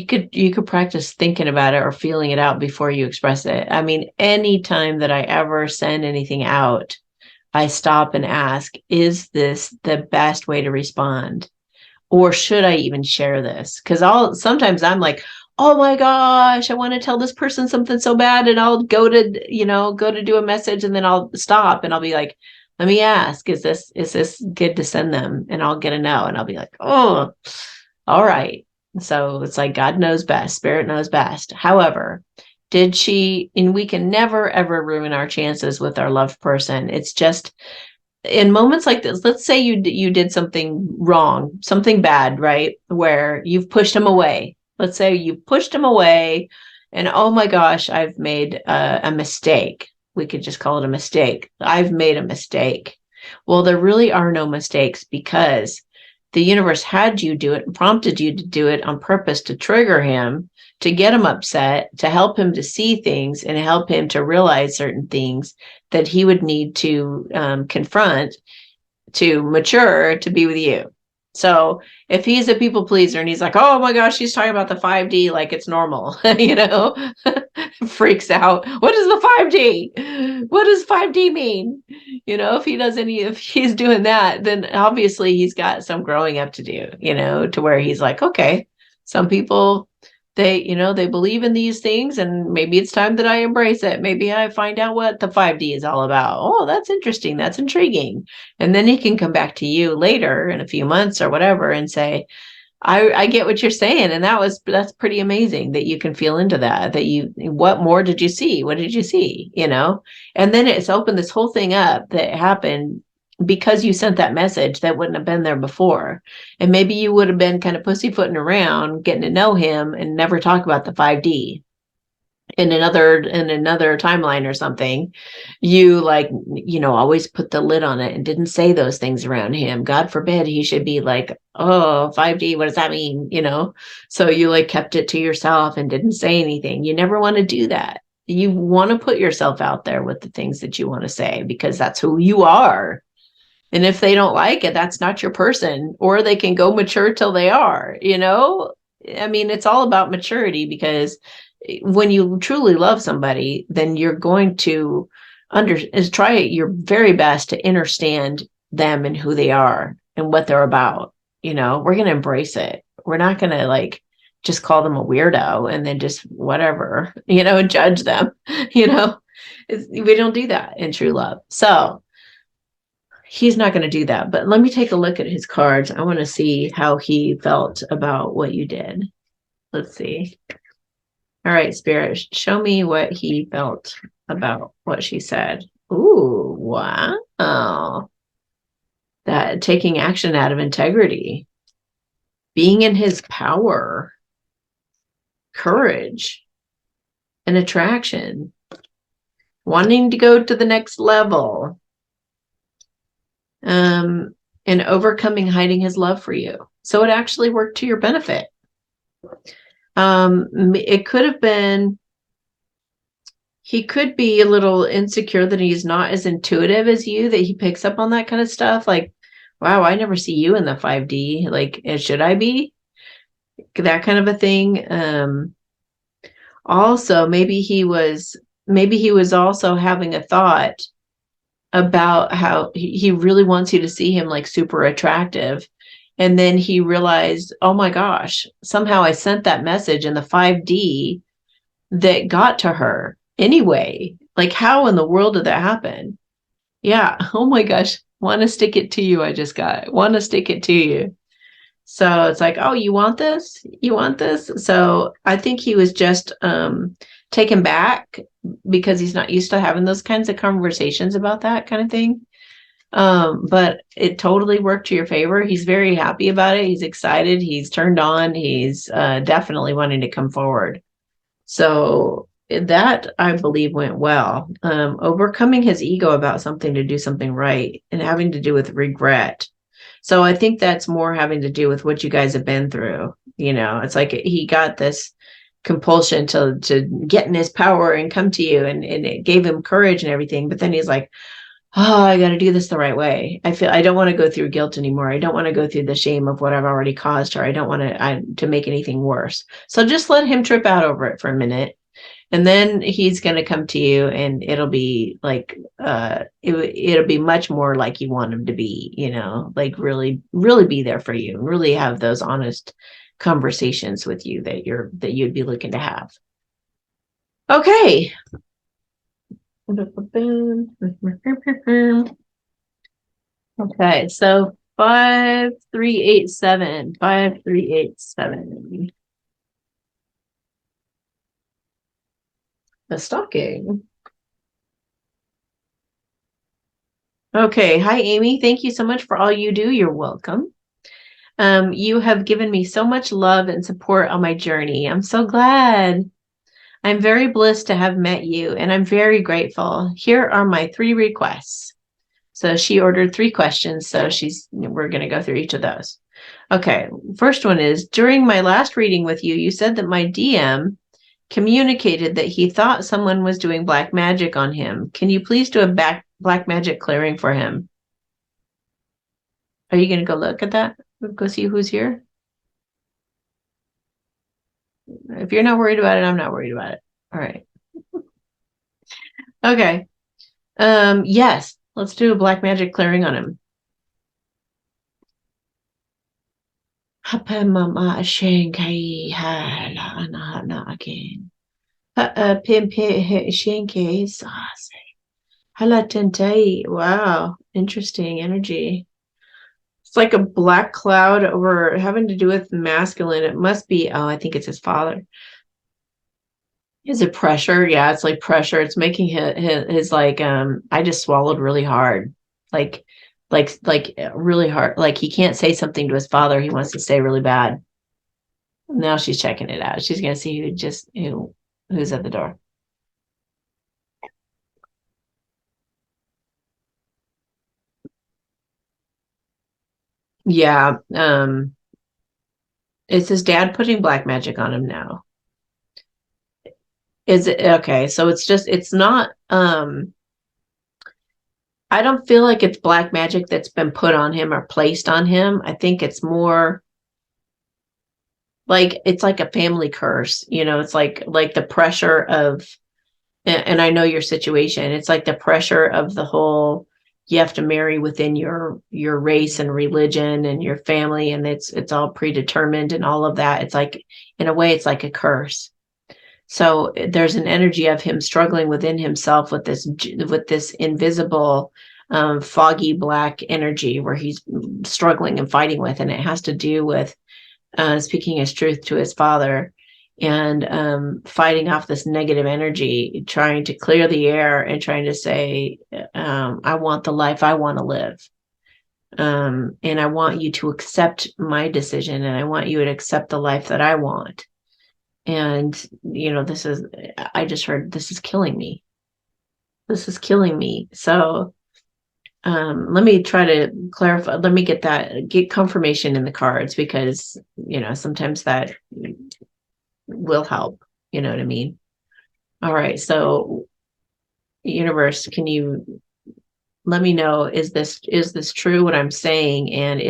could practice thinking about it or feeling it out before you express it. I mean, anytime that I ever send anything out, I stop and ask, is this the best way to respond, or should I even share this? Because sometimes I'm like, oh my gosh, I want to tell this person something so bad, and I'll go to do a message, and then I'll stop and I'll be like, Let me ask, is this good to send them? And I'll get a no. And I'll be like, oh, all right. So it's like God knows best, spirit knows best. However, did she, and we can never ever ruin our chances with our loved person. It's just in moments like this, let's say you did something wrong, something bad, right? Where you've pushed him away. Let's say you pushed him away and oh my gosh, I've made a mistake. We could just call it a mistake. I've made a mistake. Well, there really are no mistakes because the universe had you do it and prompted you to do it on purpose to trigger him, to get him upset, to help him to see things and help him to realize certain things that he would need to confront to mature to be with you. So if he's a people pleaser and he's like, oh my gosh, she's talking about the 5D like it's normal, freaks out. What is the 5D? What does 5D mean? If he's doing that, then obviously he's got some growing up to do, to where he's like, okay, some people they believe in these things and maybe it's time that I embrace it. Maybe I find out what the 5D is all about. Oh, that's interesting. That's intriguing. And then he can come back to you later in a few months or whatever and say, I get what you're saying. And that's pretty amazing that you can feel into that, what more did you see? What did you see? And then it's opened this whole thing up that happened because you sent that message that wouldn't have been there before. And maybe you would have been kind of pussyfooting around, getting to know him and never talk about the 5D in another timeline or something. You always put the lid on it and didn't say those things around him. God forbid he should be like, oh, 5D, what does that mean? So you like kept it to yourself and didn't say anything. You never want to do that. You want to put yourself out there with the things that you want to say because that's who you are. And if they don't like it, that's not your person, or they can go mature till they are, I mean, it's all about maturity because when you truly love somebody, then you're going to try your very best to understand them and who they are and what they're about. We're going to embrace it. We're not going to just call them a weirdo and then just whatever, judge them, we don't do that in true love. So he's not going to do that. But let me take a look at his cards. I want to see how he felt about what you did. Let's see. All right, Spirit, show me what he felt about what she said. Ooh, wow. That taking action out of integrity, being in his power, courage, and attraction, wanting to go to the next level. And overcoming hiding his love for you. So it actually worked to your benefit. It could have been, he could be a little insecure that he's not as intuitive as you, that he picks up on that kind of stuff. Like, wow, I never see you in the 5D. Like, should I be? That kind of a thing. Also, maybe he was also having a thought about how he really wants you to see him like super attractive. And then he realized, oh my gosh, somehow I sent that message in the 5D that got to her anyway. Like, how in the world did that happen? Yeah. Oh my gosh. Want to stick it to you. Want to stick it to you. So it's like, oh, you want this? You want this? So I think he was just taken back because he's not used to having those kinds of conversations about that kind of thing. But it totally worked to your favor. He's very happy about it. He's excited. He's turned on. He's definitely wanting to come forward. So that, I believe, went well. Overcoming his ego about something to do something right and having to do with regret. So I think that's more having to do with what you guys have been through. It's like he got this compulsion to get in his power and come to you, and it gave him courage and everything. But then he's like, oh, I got to do this the right way. I don't want to go through guilt anymore. I don't want to go through the shame of what I've already caused her. I don't want to make anything worse. So just let him trip out over it for a minute. And then he's going to come to you and it'll be like, it'll be much more like you want him to be, like really, really be there for you and really have those honest conversations with you that you'd be looking to have. Okay. Okay, so 5387. 5387. The stocking. Okay, hi Amy. Thank you so much for all you do. You're welcome. You have given me so much love and support on my journey. I'm so glad. I'm very blessed to have met you, and I'm very grateful. Here are my 3 requests. So she ordered 3 questions, so we're going to go through each of those. Okay, first one is, during my last reading with you, you said that my DM communicated that he thought someone was doing black magic on him. Can you please do a black magic clearing for him? Are you going to go look at that? Go see who's here? If you're not worried about it, I'm not worried about it. All right. Okay. Yes, let's do a black magic clearing on him. Hapa mama shenkai hala ana again. Pimpe shenkai sauce. Hala tentai. Wow, interesting energy. It's like a black cloud over having to do with masculine. It must be, oh, I think it's his father. Is it pressure? Yeah, it's like pressure. It's making his like I just swallowed really hard. Like really hard. Like he can't say something to his father he wants to say really bad. Now she's checking it out. She's gonna see who's at the door. Yeah. Is his dad putting black magic on him now? Is it okay? So it's not I don't feel like it's black magic that's been put on him or placed on him. I think it's more like it's like a family curse. It's like the pressure of, and I know your situation. It's like the pressure of the whole, you have to marry within your race and religion and your family, and it's all predetermined and all of that. It's like, in a way, it's like a curse. So there's an energy of him struggling within himself with this invisible, foggy black energy where he's struggling and fighting with, and it has to do with speaking his truth to his father, and fighting off this negative energy, trying to clear the air and trying to say, I want the life I want to live. And I want you to accept my decision, and I want you to accept the life that I want. And, I just heard, this is killing me. This is killing me. So let me try to clarify. Let me get confirmation in the cards, because, sometimes that will help. You know what I mean? All right. So universe, can you let me know, is this true what I'm saying? And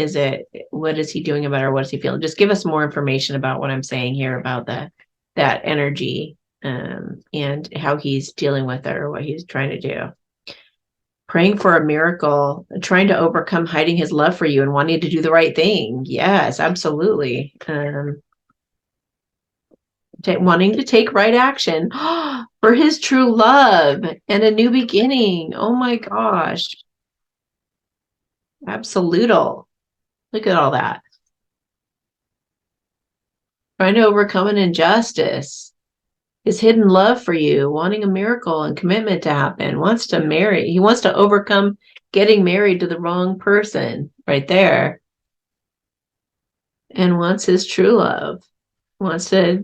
what is he doing about it, or what is he feeling? Just give us more information about what I'm saying here about that energy, and how he's dealing with it, or what he's trying to do. Praying for a miracle, trying to overcome hiding his love for you and wanting to do the right thing. Yes, absolutely. Wanting to take right action for his true love and a new beginning. Oh my gosh. Absolutal. Look at all that. Trying to overcome an injustice. His hidden love for you, wanting a miracle and commitment to happen, wants to marry. He wants to overcome getting married to the wrong person right there, and wants his true love. Wants to,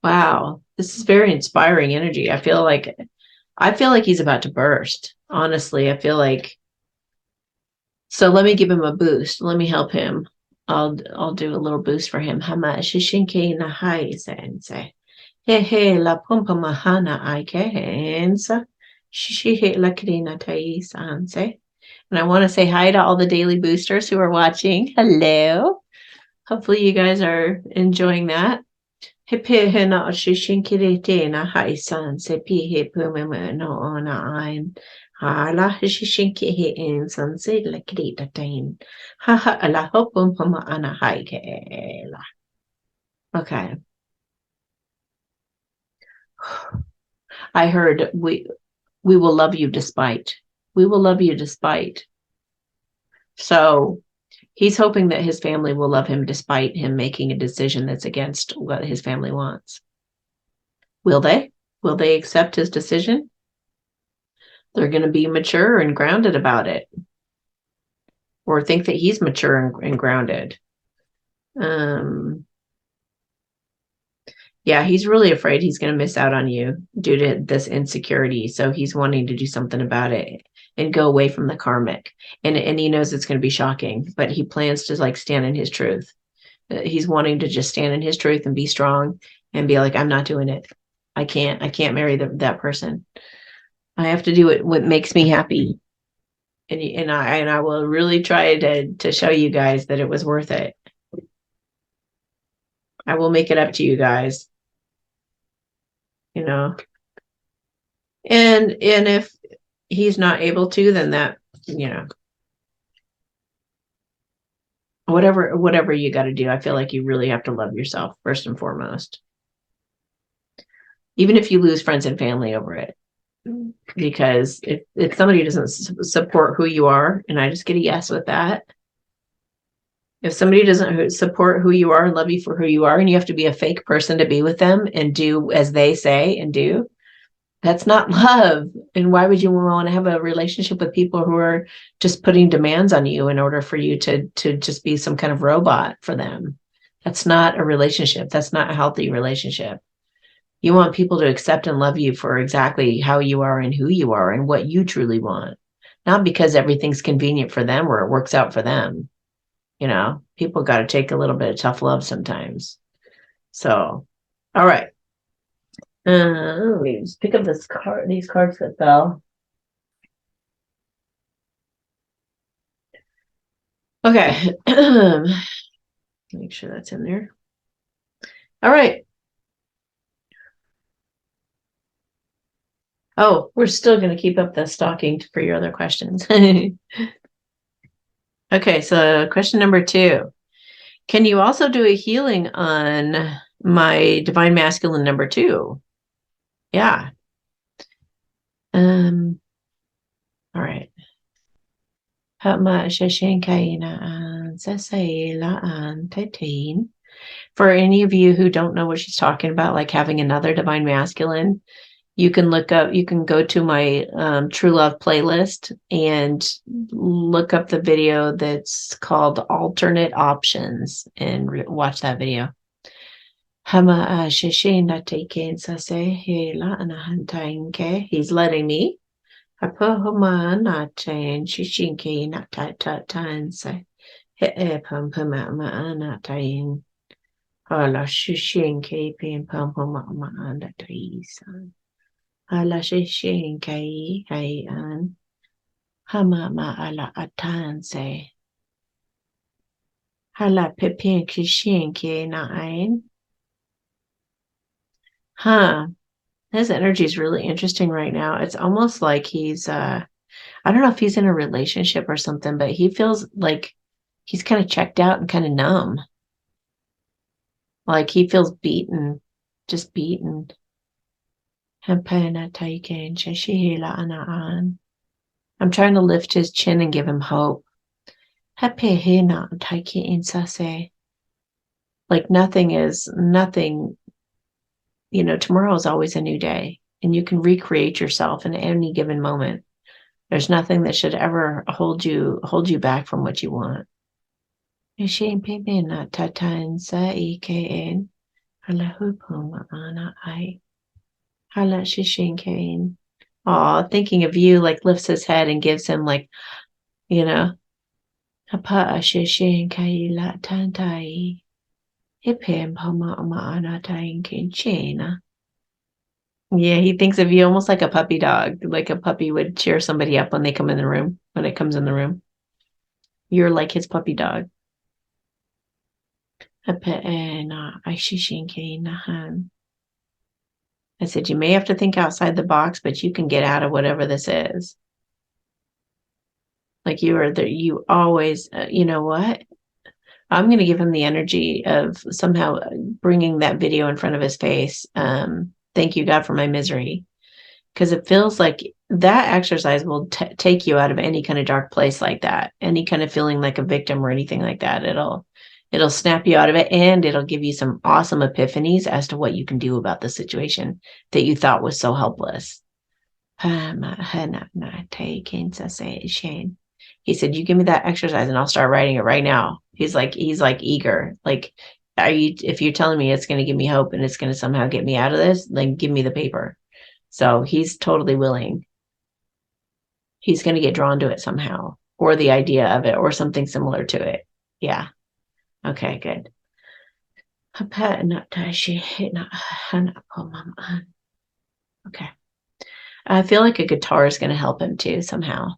wow, this is very inspiring energy. I feel like he's about to burst. Honestly, I feel like, so let me give him a boost. Let me help him. I'll do a little boost for him. Hama shishinke na hai sense. He he la pumpa mahana aikehensa. Shishi la krina tai sanse. And I want to say hi to all the daily boosters who are watching. Hello. Hopefully you guys are enjoying that. He pe he na shishinkiri te na hai sanse pi he pumema no ona ein. Hala shishinki he in sanse la krita tain. Ha ha la hopum pama ana hai ke la. Okay. I heard we will love you despite. We will love you despite. So he's hoping that his family will love him despite him making a decision that's against what his family wants. Will they? Will they accept his decision? They're going to be mature and grounded about it, or think that he's mature and grounded. Yeah, he's really afraid he's going to miss out on you due to this insecurity. So he's wanting to do something about it and go away from the karmic. And he knows it's going to be shocking, but he plans to like stand in his truth. He's wanting to just stand in his truth and be strong and be like, I'm not doing it. I can't marry that person. I have to do what makes me happy. And I will really try to show you guys that it was worth it. I will make it up to you guys. You know, and if he's not able to, then that, you know, whatever you got to do, I feel like you really have to love yourself first and foremost, even if you lose friends and family over it, because if somebody doesn't support who you are, and I just get a yes with that, if somebody doesn't support who you are and love you for who you are, and you have to be a fake person to be with them and do as they say and do, that's not love. And why would you want to have a relationship with people who are just putting demands on you in order for you to just be some kind of robot for them? That's not a relationship. That's not a healthy relationship. You want people to accept and love you for exactly how you are and who you are and what you truly want, not because everything's convenient for them or it works out for them. You know, people got to take a little bit of tough love sometimes. So, all right. Let me just pick up these cards that fell. Okay. Make sure that's in there. All right. Oh, we're still going to keep up the stalking for your other questions. Okay, so question number 2. Can you also do a healing on my divine masculine number 2? Yeah. All right. For any of you who don't know what she's talking about, like having another divine masculine, you can go to my True Love playlist and look up the video that's called Alternate Options and watch that video. He's letting me. Ala shishin kai an hama ma ala atanse hala pepin kishin ke na ein. His energy is really interesting right now. It's almost like he's I don't know if he's in a relationship or something, but he feels like he's kind of checked out and kind of numb. Like he feels beaten, just beaten. I'm trying to lift his chin and give him hope. Like nothing, tomorrow is always a new day and you can recreate yourself in any given moment. There's nothing that should ever hold you back from what you want. Thinking of you, like lifts his head and gives him like, yeah, he thinks of you almost like a puppy dog, like a puppy would cheer somebody up when it comes in the room. You're like his puppy dog. I said, you may have to think outside the box, but you can get out of whatever this is. Like you always, you know what? I'm going to give him the energy of somehow bringing that video in front of his face. Thank you, God, for my misery. Because it feels like that exercise will take you out of any kind of dark place like that, any kind of feeling like a victim or anything like that. It'll snap you out of it, and it'll give you some awesome epiphanies as to what you can do about the situation that you thought was so helpless. He said, "You give me that exercise and I'll start writing it right now." He's like eager. Like, if you're telling me it's going to give me hope and it's going to somehow get me out of this, then give me the paper. So he's totally willing. He's going to get drawn to it somehow, or the idea of it, or something similar to it. Yeah. Okay, good. Okay. I feel like a guitar is going to help him too somehow.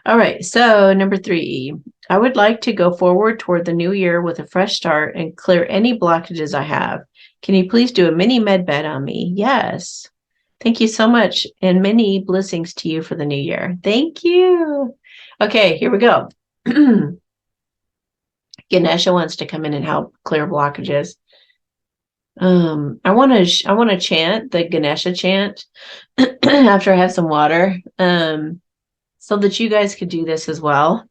All right. So, number 3, I would like to go forward toward the new year with a fresh start and clear any blockages I have. Can you please do a mini med bed on me? Yes. Thank you so much. And many blessings to you for the new year. Thank you. Okay, here we go. Ganesha wants to come in and help clear blockages. I want to chant the Ganesha chant after I have some water, so that you guys could do this as well.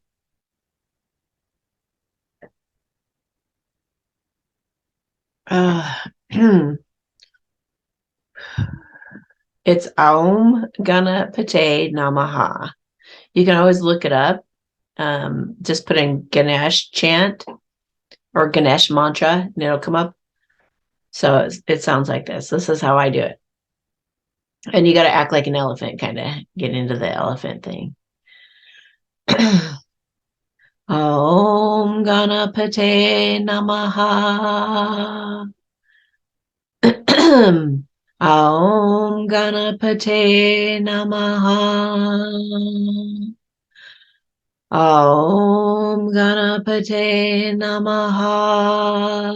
It's Aum Ganapate Namaha. You can always look it up. Just put in Ganesh chant or Ganesh mantra, and it'll come up. So it sounds like this. This is how I do it. And you got to act like an elephant, kind of get into the elephant thing. Om Ganapate Namaha. Om Ganapate Namaha. Om Ganapate Namaha.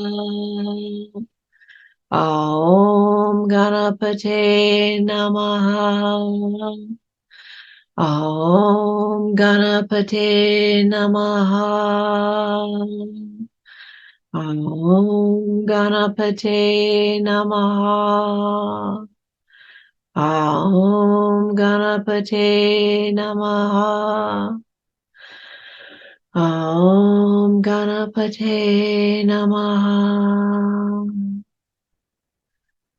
Om Ganapate Namaha. Om Ganapate Namaha. Om Ganapate Namaha. Om Ganapate Namaha. Om Ganapate Namaha.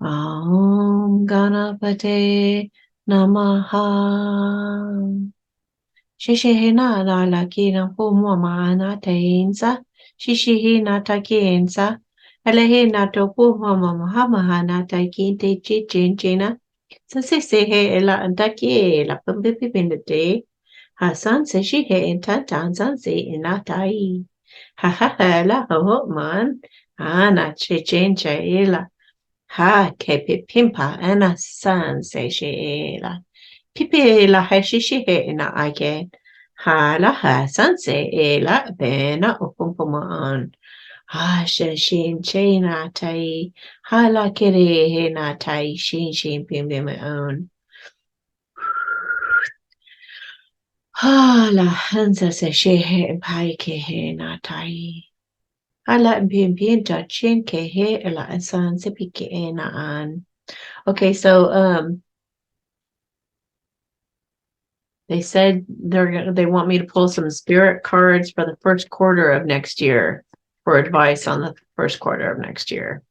Om Ganapate Namaha. Shishihina la lakina pumwa na tainsa. Shishihina takiensa. Alehina topu mama mahamahana takinte chichinchina. Sasisehe ela antaki la pumpipindate. Hasan seshihe intantan sanse inatai. Ha ha ha la ho man. Ana chichincha ela. Ha kepe pimpa ana san seshe ela. Pipi la hashishihe na ake. Ha la ha sanse ela bena upumpumaan. Ha shin china tai. Ha la kere he na tai shin pim on. Ha la hansa se shehe pai ke he na tai. Ha la pim ta chin ke he la asan se pike na an. Okay, so they said they want me to pull some spirit cards for the first quarter of next year for advice on the first quarter of next year.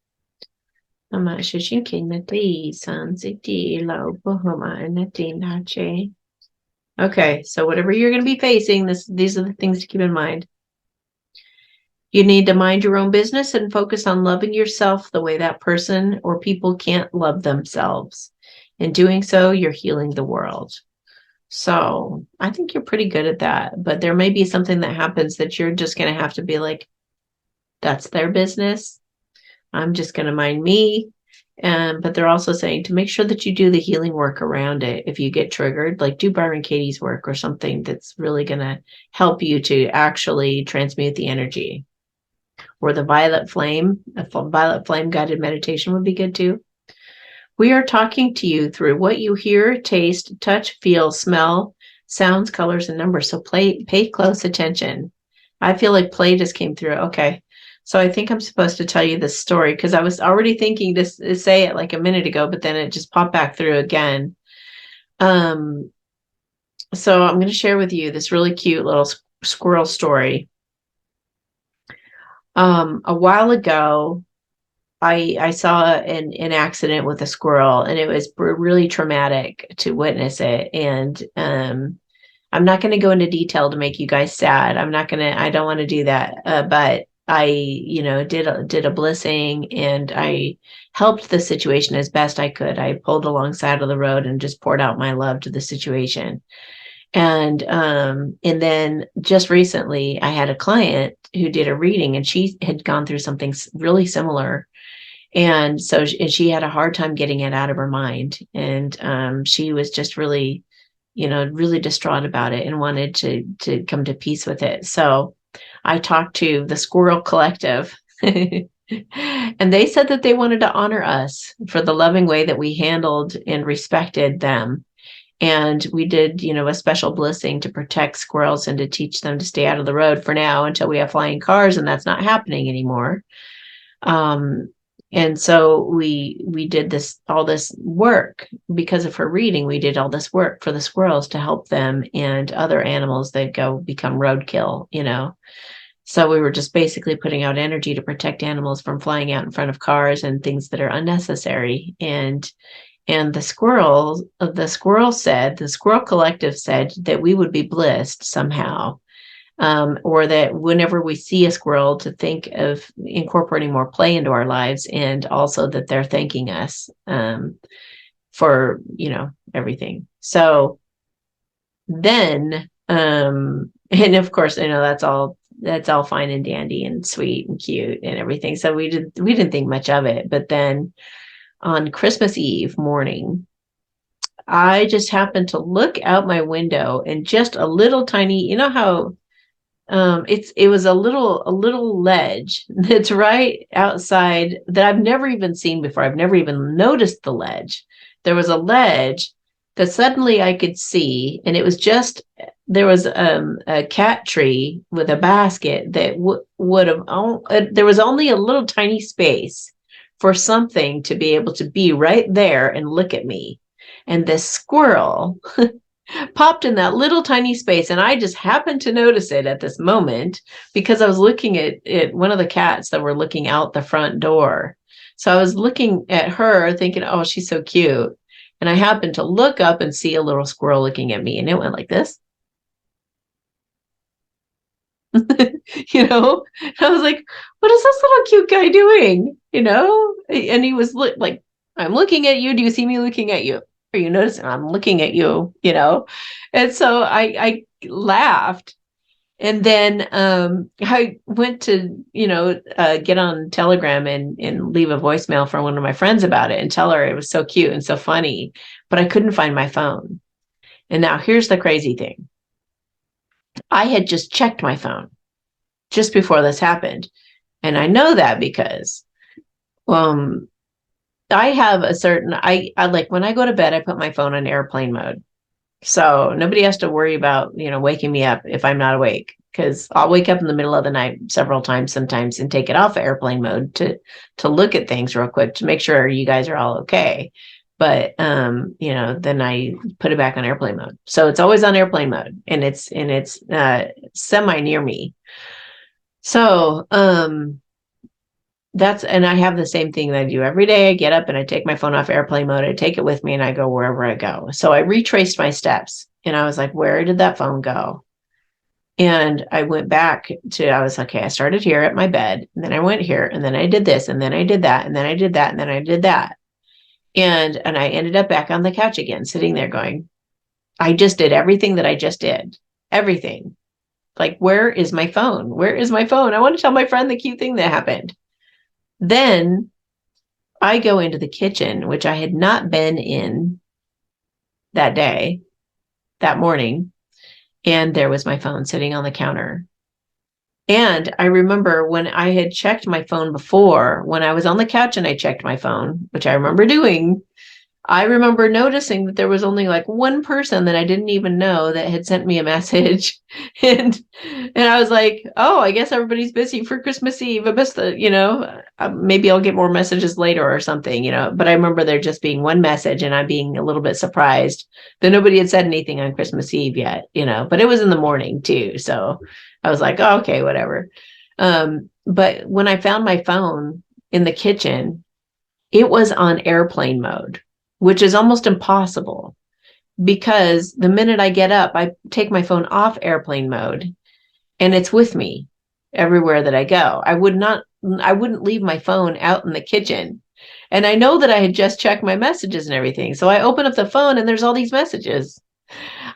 Okay, so whatever you're going to be facing, these are the things to keep in mind. You need to mind your own business and focus on loving yourself the way that person or people can't love themselves. In doing so, you're healing the world. So I think you're pretty good at that, but there may be something that happens that you're just going to have to be like, that's their business. I'm just going to mind me. But they're also saying to make sure that you do the healing work around it. If you get triggered, like do Byron Katie's work or something that's really going to help you to actually transmute the energy. Or the violet flame guided meditation would be good too. We are talking to you through what you hear, taste, touch, feel, smell, sounds, colors, and numbers. So pay close attention. I feel like play just came through. Okay. So I think I'm supposed to tell you this story because I was already thinking to say it like a minute ago, but then it just popped back through again. Um, so I'm going to share with you this really cute little squirrel story. A while ago, I saw an accident with a squirrel, and it was really traumatic to witness it. And I'm not going to go into detail to make you guys sad. I don't want to do that. But I, did a blissing, and I helped the situation as best I could. I pulled alongside of the road and just poured out my love to the situation. And then just recently I had a client who did a reading, and she had gone through something really similar. And so she had a hard time getting it out of her mind. And she was just really, really distraught about it and wanted to come to peace with it. So I talked to the Squirrel Collective. And they said that they wanted to honor us for the loving way that we handled and respected them. And we did, a special blessing to protect squirrels and to teach them to stay out of the road for now until we have flying cars, and that's not happening anymore. And so we did all this work because of her reading. We did all this work for the squirrels to help them and other animals that go become roadkill. So we were just basically putting out energy to protect animals from flying out in front of cars and things that are unnecessary. And the Squirrel Collective said that we would be blessed somehow, or that whenever we see a squirrel, to think of incorporating more play into our lives, and also that they're thanking us for everything. So then, and of course, that's all fine and dandy and sweet and cute and everything. So we didn't think much of it, but then on Christmas Eve morning, I just happened to look out my window, and just a little tiny, how it was a little ledge that's right outside that I've never even seen before. I've never even noticed the ledge. There was a ledge that suddenly I could see, and it was just there was a cat tree with a basket that would have there was only a little tiny space for something to be able to be right there and look at me. And this squirrel popped in that little tiny space, and I just happened to notice it at this moment because I was looking at one of the cats that were looking out the front door. So I was looking at her thinking, oh, she's so cute. And I happened to look up and see a little squirrel looking at me, and it went like this. I was like, what is this little cute guy doing? And he was like, I'm looking at you. Do you see me looking at you? Are you noticing I'm looking at you? And so I laughed. And then I went to, get on Telegram and leave a voicemail for one of my friends about it and tell her it was so cute and so funny, but I couldn't find my phone. And now here's the crazy thing. I had just checked my phone just before this happened. And I know that because I have I like when I go to bed, I put my phone on airplane mode. So nobody has to worry about, waking me up if I'm not awake, because I'll wake up in the middle of the night several times sometimes and take it off of airplane mode to look at things real quick to make sure you guys are all okay. But then I put it back on airplane mode. So it's always on airplane mode, and it's semi near me. So and I have the same thing that I do every day. I get up and I take my phone off airplane mode. I take it with me and I go wherever I go. So I retraced my steps, and I was like, where did that phone go? And I went back I was okay, I started here at my bed, and then I went here, and then I did this, and then I did that, and then I did that, and then I did that. And I ended up back on the couch again, sitting there going, I just did everything that I just did. Everything. Like, where is my phone? Where is my phone? I want to tell my friend the cute thing that happened. Then I go into the kitchen, which I had not been in that morning, and there was my phone sitting on the counter. And I remember when I had checked my phone before, when I was on the couch and I checked my phone, which I remember doing, I remember noticing that there was only like one person that I didn't even know that had sent me a message. and and I was like, oh, I guess everybody's busy for Christmas Eve. I missed maybe I'll get more messages later or something, But I remember there just being one message and I'm being a little bit surprised that nobody had said anything on Christmas Eve yet, but it was in the morning too. So I was like, oh, okay, whatever. But when I found my phone in the kitchen, it was on airplane mode, which is almost impossible because the minute I get up, I take my phone off airplane mode and it's with me everywhere that I go. I wouldn't leave my phone out in the kitchen. And I know that I had just checked my messages and everything. So I open up the phone and there's all these messages.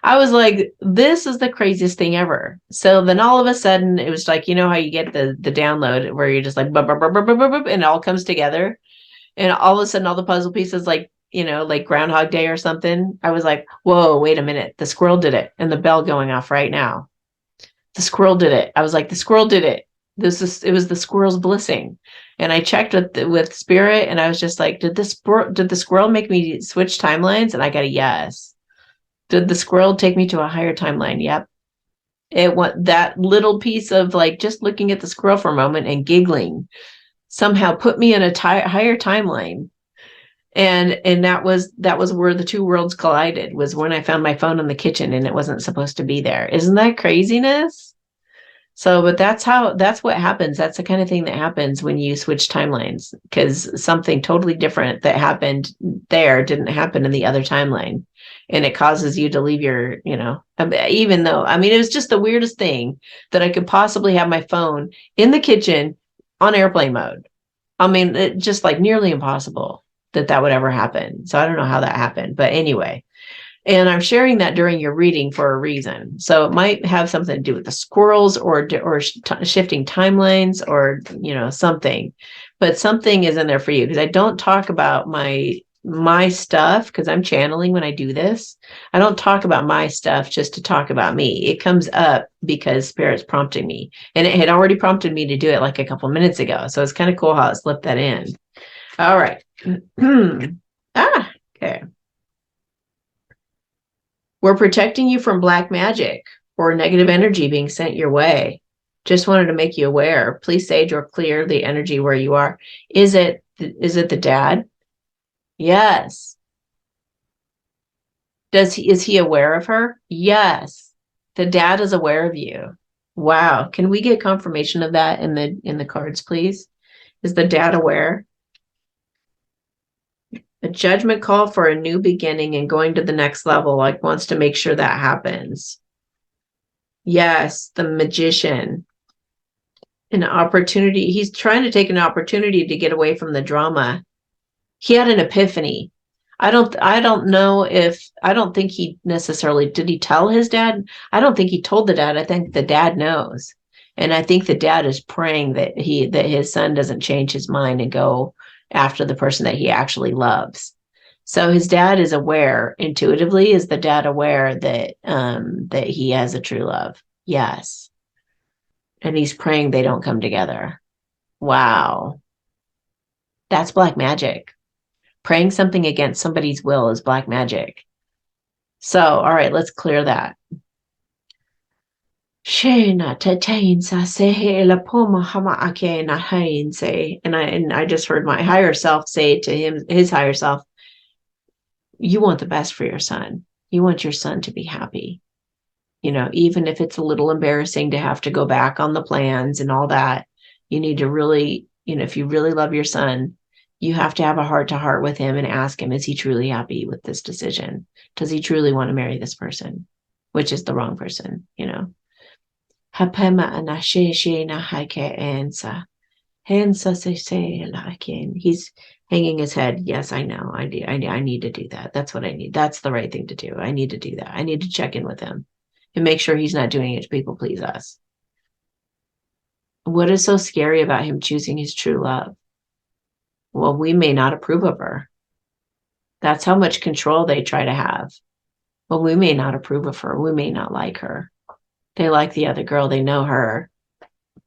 I was like, this is the craziest thing ever. So then all of a sudden it was like, how you get the download where you're just like, bup, bup, bup, bup, bup, bup, and it all comes together. And all of a sudden, all the puzzle pieces, like Groundhog Day or something, I was like, whoa, wait a minute. The squirrel did it. And the bell going off right now. The squirrel did it. I was like, the squirrel did it. It was the squirrel's blissing. And I checked with Spirit and I was just like, did the squirrel make me switch timelines? And I got a yes. Did the squirrel take me to a higher timeline? Yep. It went that little piece of like just looking at the squirrel for a moment and giggling somehow put me in a higher timeline. And that was where the two worlds collided, was when I found my phone in the kitchen and it wasn't supposed to be there. Isn't that craziness? So, but that's what happens. That's the kind of thing that happens when you switch timelines, because something totally different that happened there didn't happen in the other timeline. And it causes you to leave even though, it was just the weirdest thing that I could possibly have my phone in the kitchen on airplane mode. It just like nearly impossible that would ever happen. So I don't know how that happened, but anyway. And I'm sharing that during your reading for a reason. So it might have something to do with the squirrels or shifting timelines or, something. But something is in there for you, because I don't talk about my stuff because I'm channeling when I do this. I don't talk about my stuff just to talk about me. It comes up because Spirit's prompting me. And it had already prompted me to do it like a couple minutes ago. So it's kind of cool how it slipped that in. All right. Okay. We're protecting you from black magic or negative energy being sent your way. Just wanted to make you aware. Please sage or clear the energy where you are. Is it the dad? Yes. Is he aware of her? Yes. The dad is aware of you. Wow. Can we get confirmation of that in the cards, please? Is the dad aware? A judgment call for a new beginning and going to the next level, like wants to make sure that happens. Yes, the magician. An opportunity. He's trying to take an opportunity to get away from the drama. He had an epiphany. I don't think he necessarily, did he tell his dad? I don't think he told the dad. I think the dad knows. And I think the dad is praying that his son doesn't change his mind and go after the person that he actually loves. So his dad is aware intuitively. Is the dad aware that he has a true love? Yes. And he's praying they don't come together. Wow. That's black magic. Praying something against somebody's will is black magic. So, all right, let's clear that. And I just heard my higher self say to him, his higher self, you want the best for your son. You want your son to be happy. Even if it's a little embarrassing to have to go back on the plans and all that, you need to really, if you really love your son, you have to have a heart-to-heart with him and ask him, is he truly happy with this decision? Does he truly want to marry this person, which is the wrong person, He's hanging his head. Yes, I know. I do. I need to do that. That's what I need. That's the right thing to do. I need to do that. I need to check in with him and make sure he's not doing it to people please us. What is so scary about him choosing his true love? Well, we may not approve of her. That's how much control they try to have. Well, we may not approve of her. We may not like her. They like the other girl. They know her.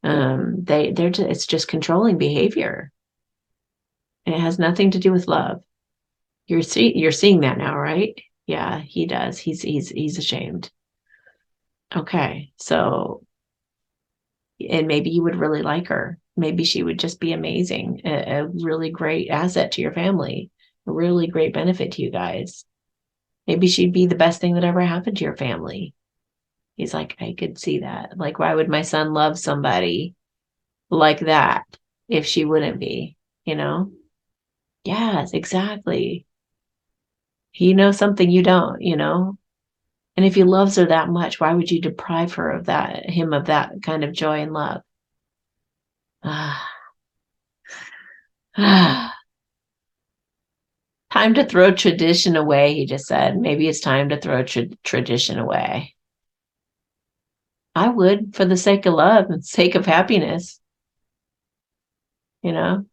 It's just controlling behavior. It has nothing to do with love. You're seeing that now, right? Yeah, he does. He's ashamed. Okay. So, and maybe you would really like her. Maybe she would just be amazing, a really great asset to your family, a really great benefit to you guys. Maybe she'd be the best thing that ever happened to your family. He's like, I could see that. Like, why would my son love somebody like that if she wouldn't be, you know? Yes, exactly. He knows something you don't, you know? And if he loves her that much, why would you deprive her of that, him of that kind of joy and love? Ah, ah. Time to throw tradition away, he just said. Maybe it's time to throw tradition away. I would, for the sake of love and sake of happiness, you know?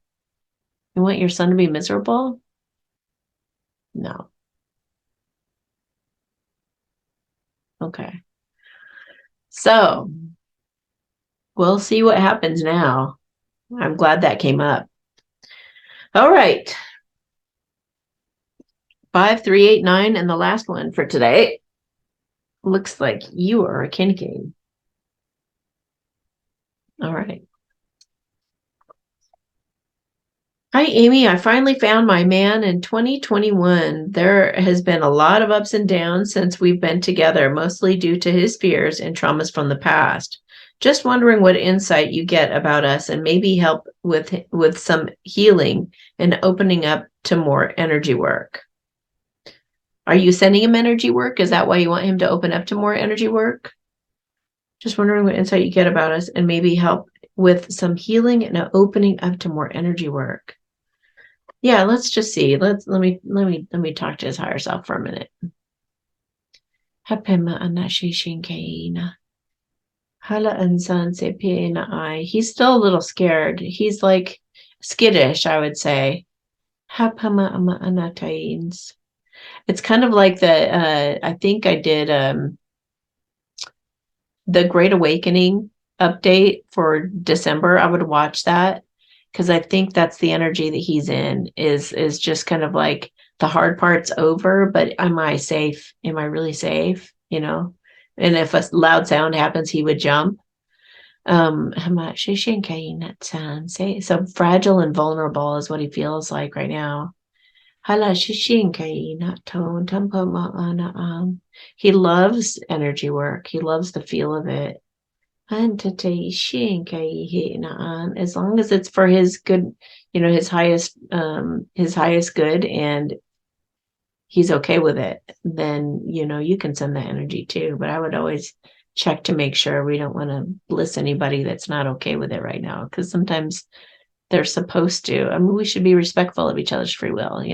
You want your son to be miserable? No. Okay. So we'll see what happens now. I'm glad that came up. All right. 5389 and the last one for today. Looks like you are a king. All right. Hi, Amy. I finally found my man in 2021. There has been a lot of ups and downs since we've been together, mostly due to his fears and traumas from the past. Just wondering what insight you get about us and maybe help with some healing and opening up to more energy work. Are you sending him energy work? Is that why you want him to open up to more energy work? Just wondering what insight you get about us and maybe help with some healing and opening up to more energy work. Yeah, let's just see. Let me talk to his higher self for a minute. He's still a little scared. He's like skittish, I would say. It's kind of like I think I did the Great Awakening update for December. I would watch that because I think that's the energy that he's in is just kind of like the hard part's over, but am I safe? Am I really safe? You know? And if a loud sound happens, he would jump. So fragile and vulnerable is what he feels like right now. He loves energy work. He loves the feel of it. As long as it's for his good, his highest good, and he's okay with it, then you can send that energy too. But I would always check to make sure we don't want to bliss anybody that's not okay with it right now, because sometimes they're supposed to. I mean, we should be respectful of each other's free will,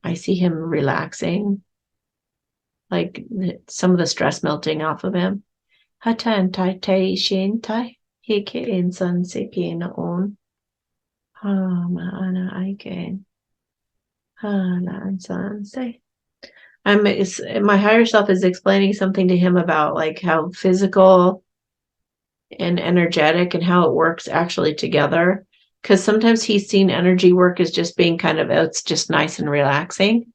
I see him relaxing, like some of the stress melting off of him. My higher self is explaining something to him about like how physical and energetic and how it works actually together. Because sometimes he's seen energy work as just being kind of, it's just nice and relaxing.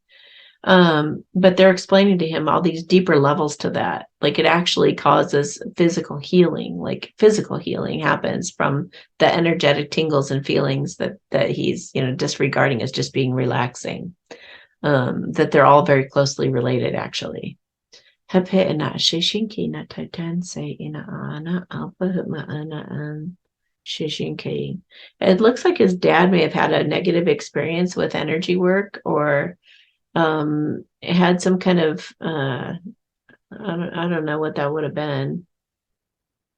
But they're explaining to him all these deeper levels to that. Like it actually causes physical healing, like physical healing happens from the energetic tingles and feelings that he's, disregarding as just being relaxing. That they're all very closely related, actually. It looks like his dad may have had a negative experience with energy work, or had some kind of I don't know what that would have been.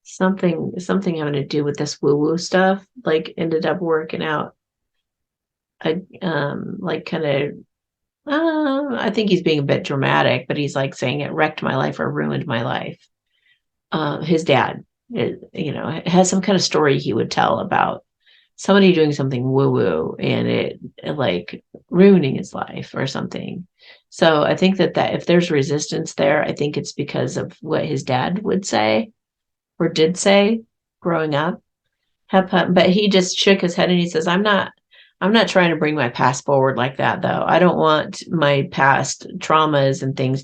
Something having to do with this woo-woo stuff, like ended up working out. Like kind of I think he's being a bit dramatic, but he's like saying it wrecked my life or ruined my life. His dad, has some kind of story he would tell about somebody doing something woo-woo and it like ruining his life or something. So I think that if there's resistance there, I think it's because of what his dad would say. or did say growing up. But he just shook his head and he says, I'm not trying to bring my past forward like that, though. I don't want my past traumas and things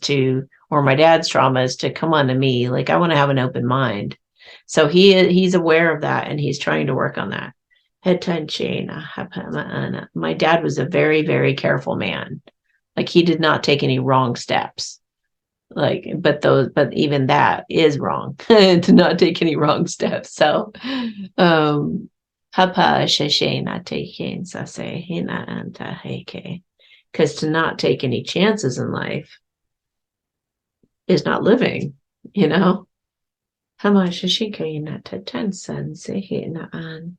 or my dad's traumas to come onto me. Like I want to have an open mind. So he's aware of that and he's trying to work on that. My dad was a very, very careful man. Like he did not take any wrong steps. But even that is wrong to not take any wrong steps. So, hapa sheshe na taking sase hina anta heke, because to not take any chances in life is not living, you know. Hama sheshike na tatensan se hina an.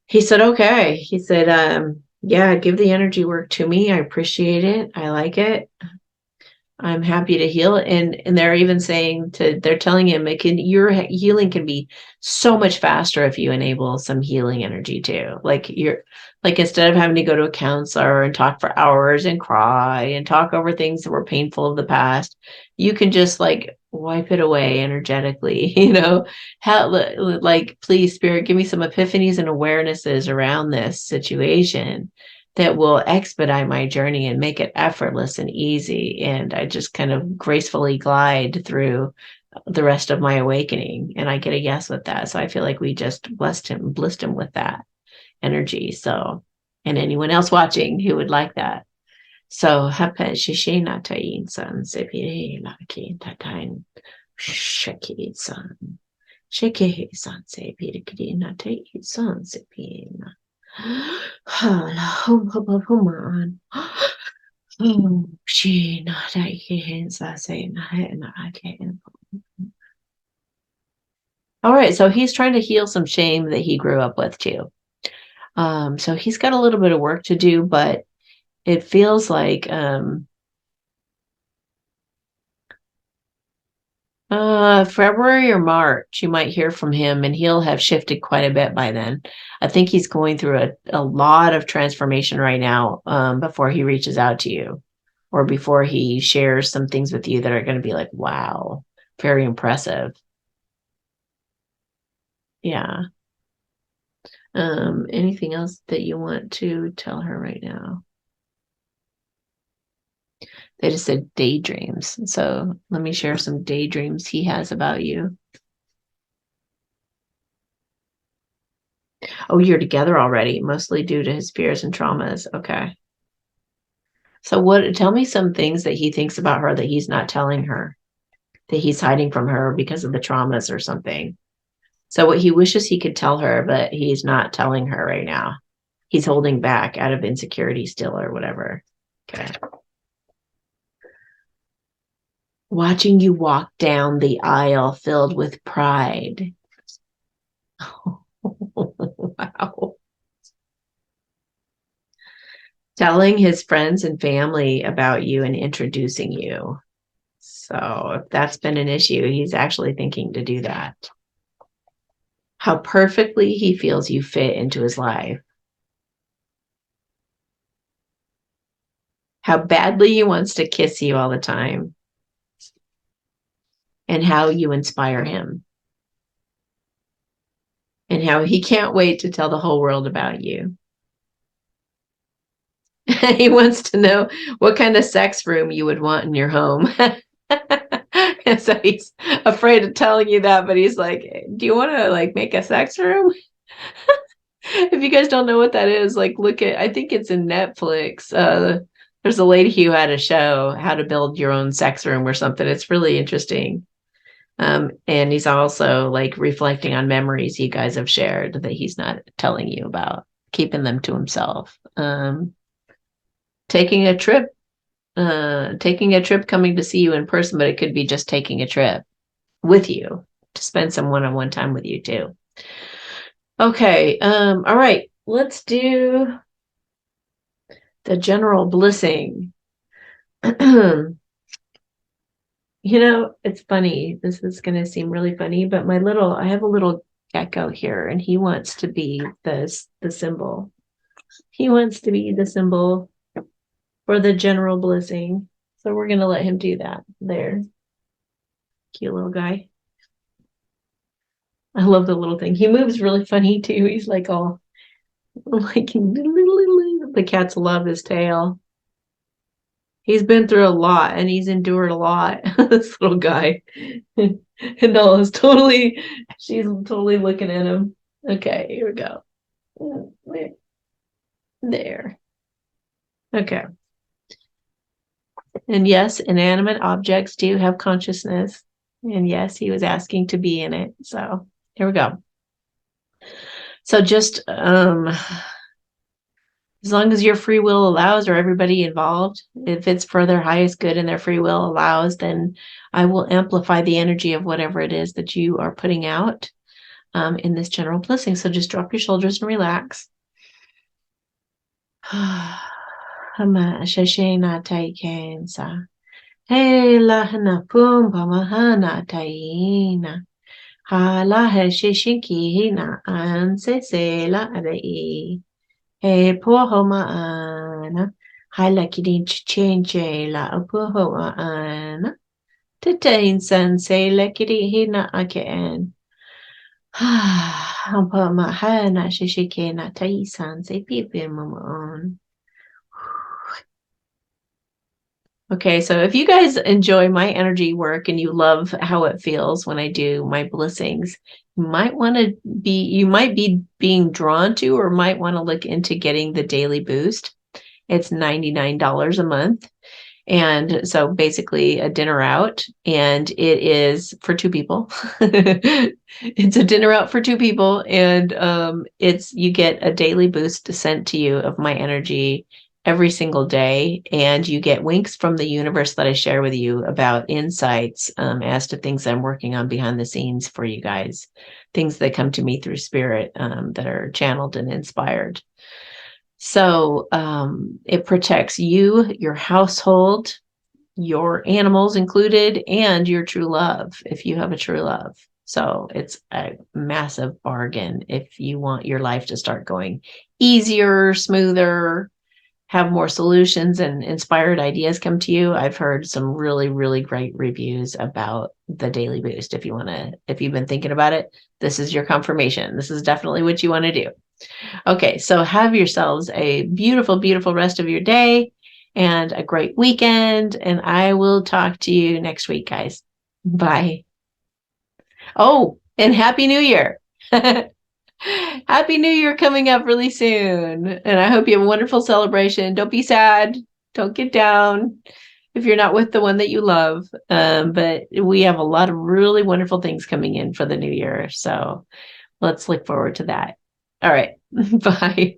He said, okay. He said, yeah, give the energy work to me. I appreciate it. I like it. I'm happy to heal. And they're even they're telling him your healing can be so much faster if you enable some healing energy too. Like instead of having to go to a counselor and talk for hours and cry and talk over things that were painful of the past, you can just like wipe it away energetically, please spirit, give me some epiphanies and awarenesses around this situation that will expedite my journey and make it effortless and easy. And I just kind of gracefully glide through the rest of my awakening. And I get a yes with that. So I feel like we just blessed him with that energy. So, and anyone else watching who would like that. So, all right, so he's trying to heal some shame that he grew up with too. So he's got a little bit of work to do, but it feels like February or March, you might hear from him and he'll have shifted quite a bit by then. I think he's going through a lot of transformation right now before he reaches out to you or before he shares some things with you that are going to be like, wow, very impressive. Yeah. Anything else that you want to tell her right now? They just said daydreams. So let me share some daydreams he has about you. Oh, you're together already, mostly due to his fears and traumas. Okay. So tell me some things that he thinks about her that he's not telling her, that he's hiding from her because of the traumas or something. So what he wishes he could tell her, but he's not telling her right now. He's holding back out of insecurity still or whatever. Okay. Watching you walk down the aisle filled with pride. Wow. Telling his friends and family about you and introducing you. So if that's been an issue, he's actually thinking to do that. How perfectly he feels you fit into his life. How badly he wants to kiss you all the time. And how you inspire him. And how he can't wait to tell the whole world about you. He wants to know what kind of sex room you would want in your home. And so he's afraid of telling you that, but he's like, do you want to like make a sex room? If you guys don't know what that is, like I think it's in Netflix. There's a lady who had a show, How to Build Your Own Sex Room or something. It's really interesting. And he's also like reflecting on memories you guys have shared that he's not telling you about, keeping them to himself. Taking a trip coming to see you in person, but it could be just taking a trip with you to spend some one-on-one time with you too. Okay. All right. Let's do the general blissing. It's funny. This is going to seem really funny, but I have a little gecko here and he wants to be the symbol. He wants to be the symbol for the general blissing. So we're going to let him do that there. Cute little guy. I love the little thing. He moves really funny too. He's like all like the cats love his tail. He's been through a lot and he's endured a lot. This little guy. And Nolla's she's totally looking at him. Okay, here we go. There. Okay. And yes, inanimate objects do have consciousness. And yes, he was asking to be in it. So here we go. So just as long as your free will allows, or everybody involved, if it's for their highest good and their free will allows, then I will amplify the energy of whatever it is that you are putting out in this general blessing. So just drop your shoulders and relax. Hama shashena taikensa. Hey lahana pumba mahana taina. Hala he shishinki hina anse se la adai. Hey pohoma ana. Hala kidin chinche la pohoma ana. Titain san se la kidi hina aken. Hampa mahana shishikena taisan se pipi mamon. Okay, so if you guys enjoy my energy work and you love how it feels when I do my blissings, you might be being drawn to or might want to look into getting the daily boost. It's $99 a month. And so basically a dinner out, and it is for two people. It's a dinner out for two people, and you get a daily boost sent to you of my energy every single day, and you get winks from the universe that I share with you about insights as to things I'm working on behind the scenes for you guys, things that come to me through spirit that are channeled and inspired. So it protects you, your household, your animals included, and your true love, if you have a true love. So it's a massive bargain if you want your life to start going easier, smoother, have more solutions and inspired ideas come to you. I've heard some really, really great reviews about the Daily Boost. If you've been thinking about it, this is your confirmation. This is definitely what you want to do. Okay, so have yourselves a beautiful, beautiful rest of your day and a great weekend. And I will talk to you next week, guys. Bye. Oh, and Happy New Year. Happy New Year coming up really soon. And I hope you have a wonderful celebration. Don't be sad. Don't get down if you're not with the one that you love. But we have a lot of really wonderful things coming in for the new year. So let's look forward to that. All right. Bye.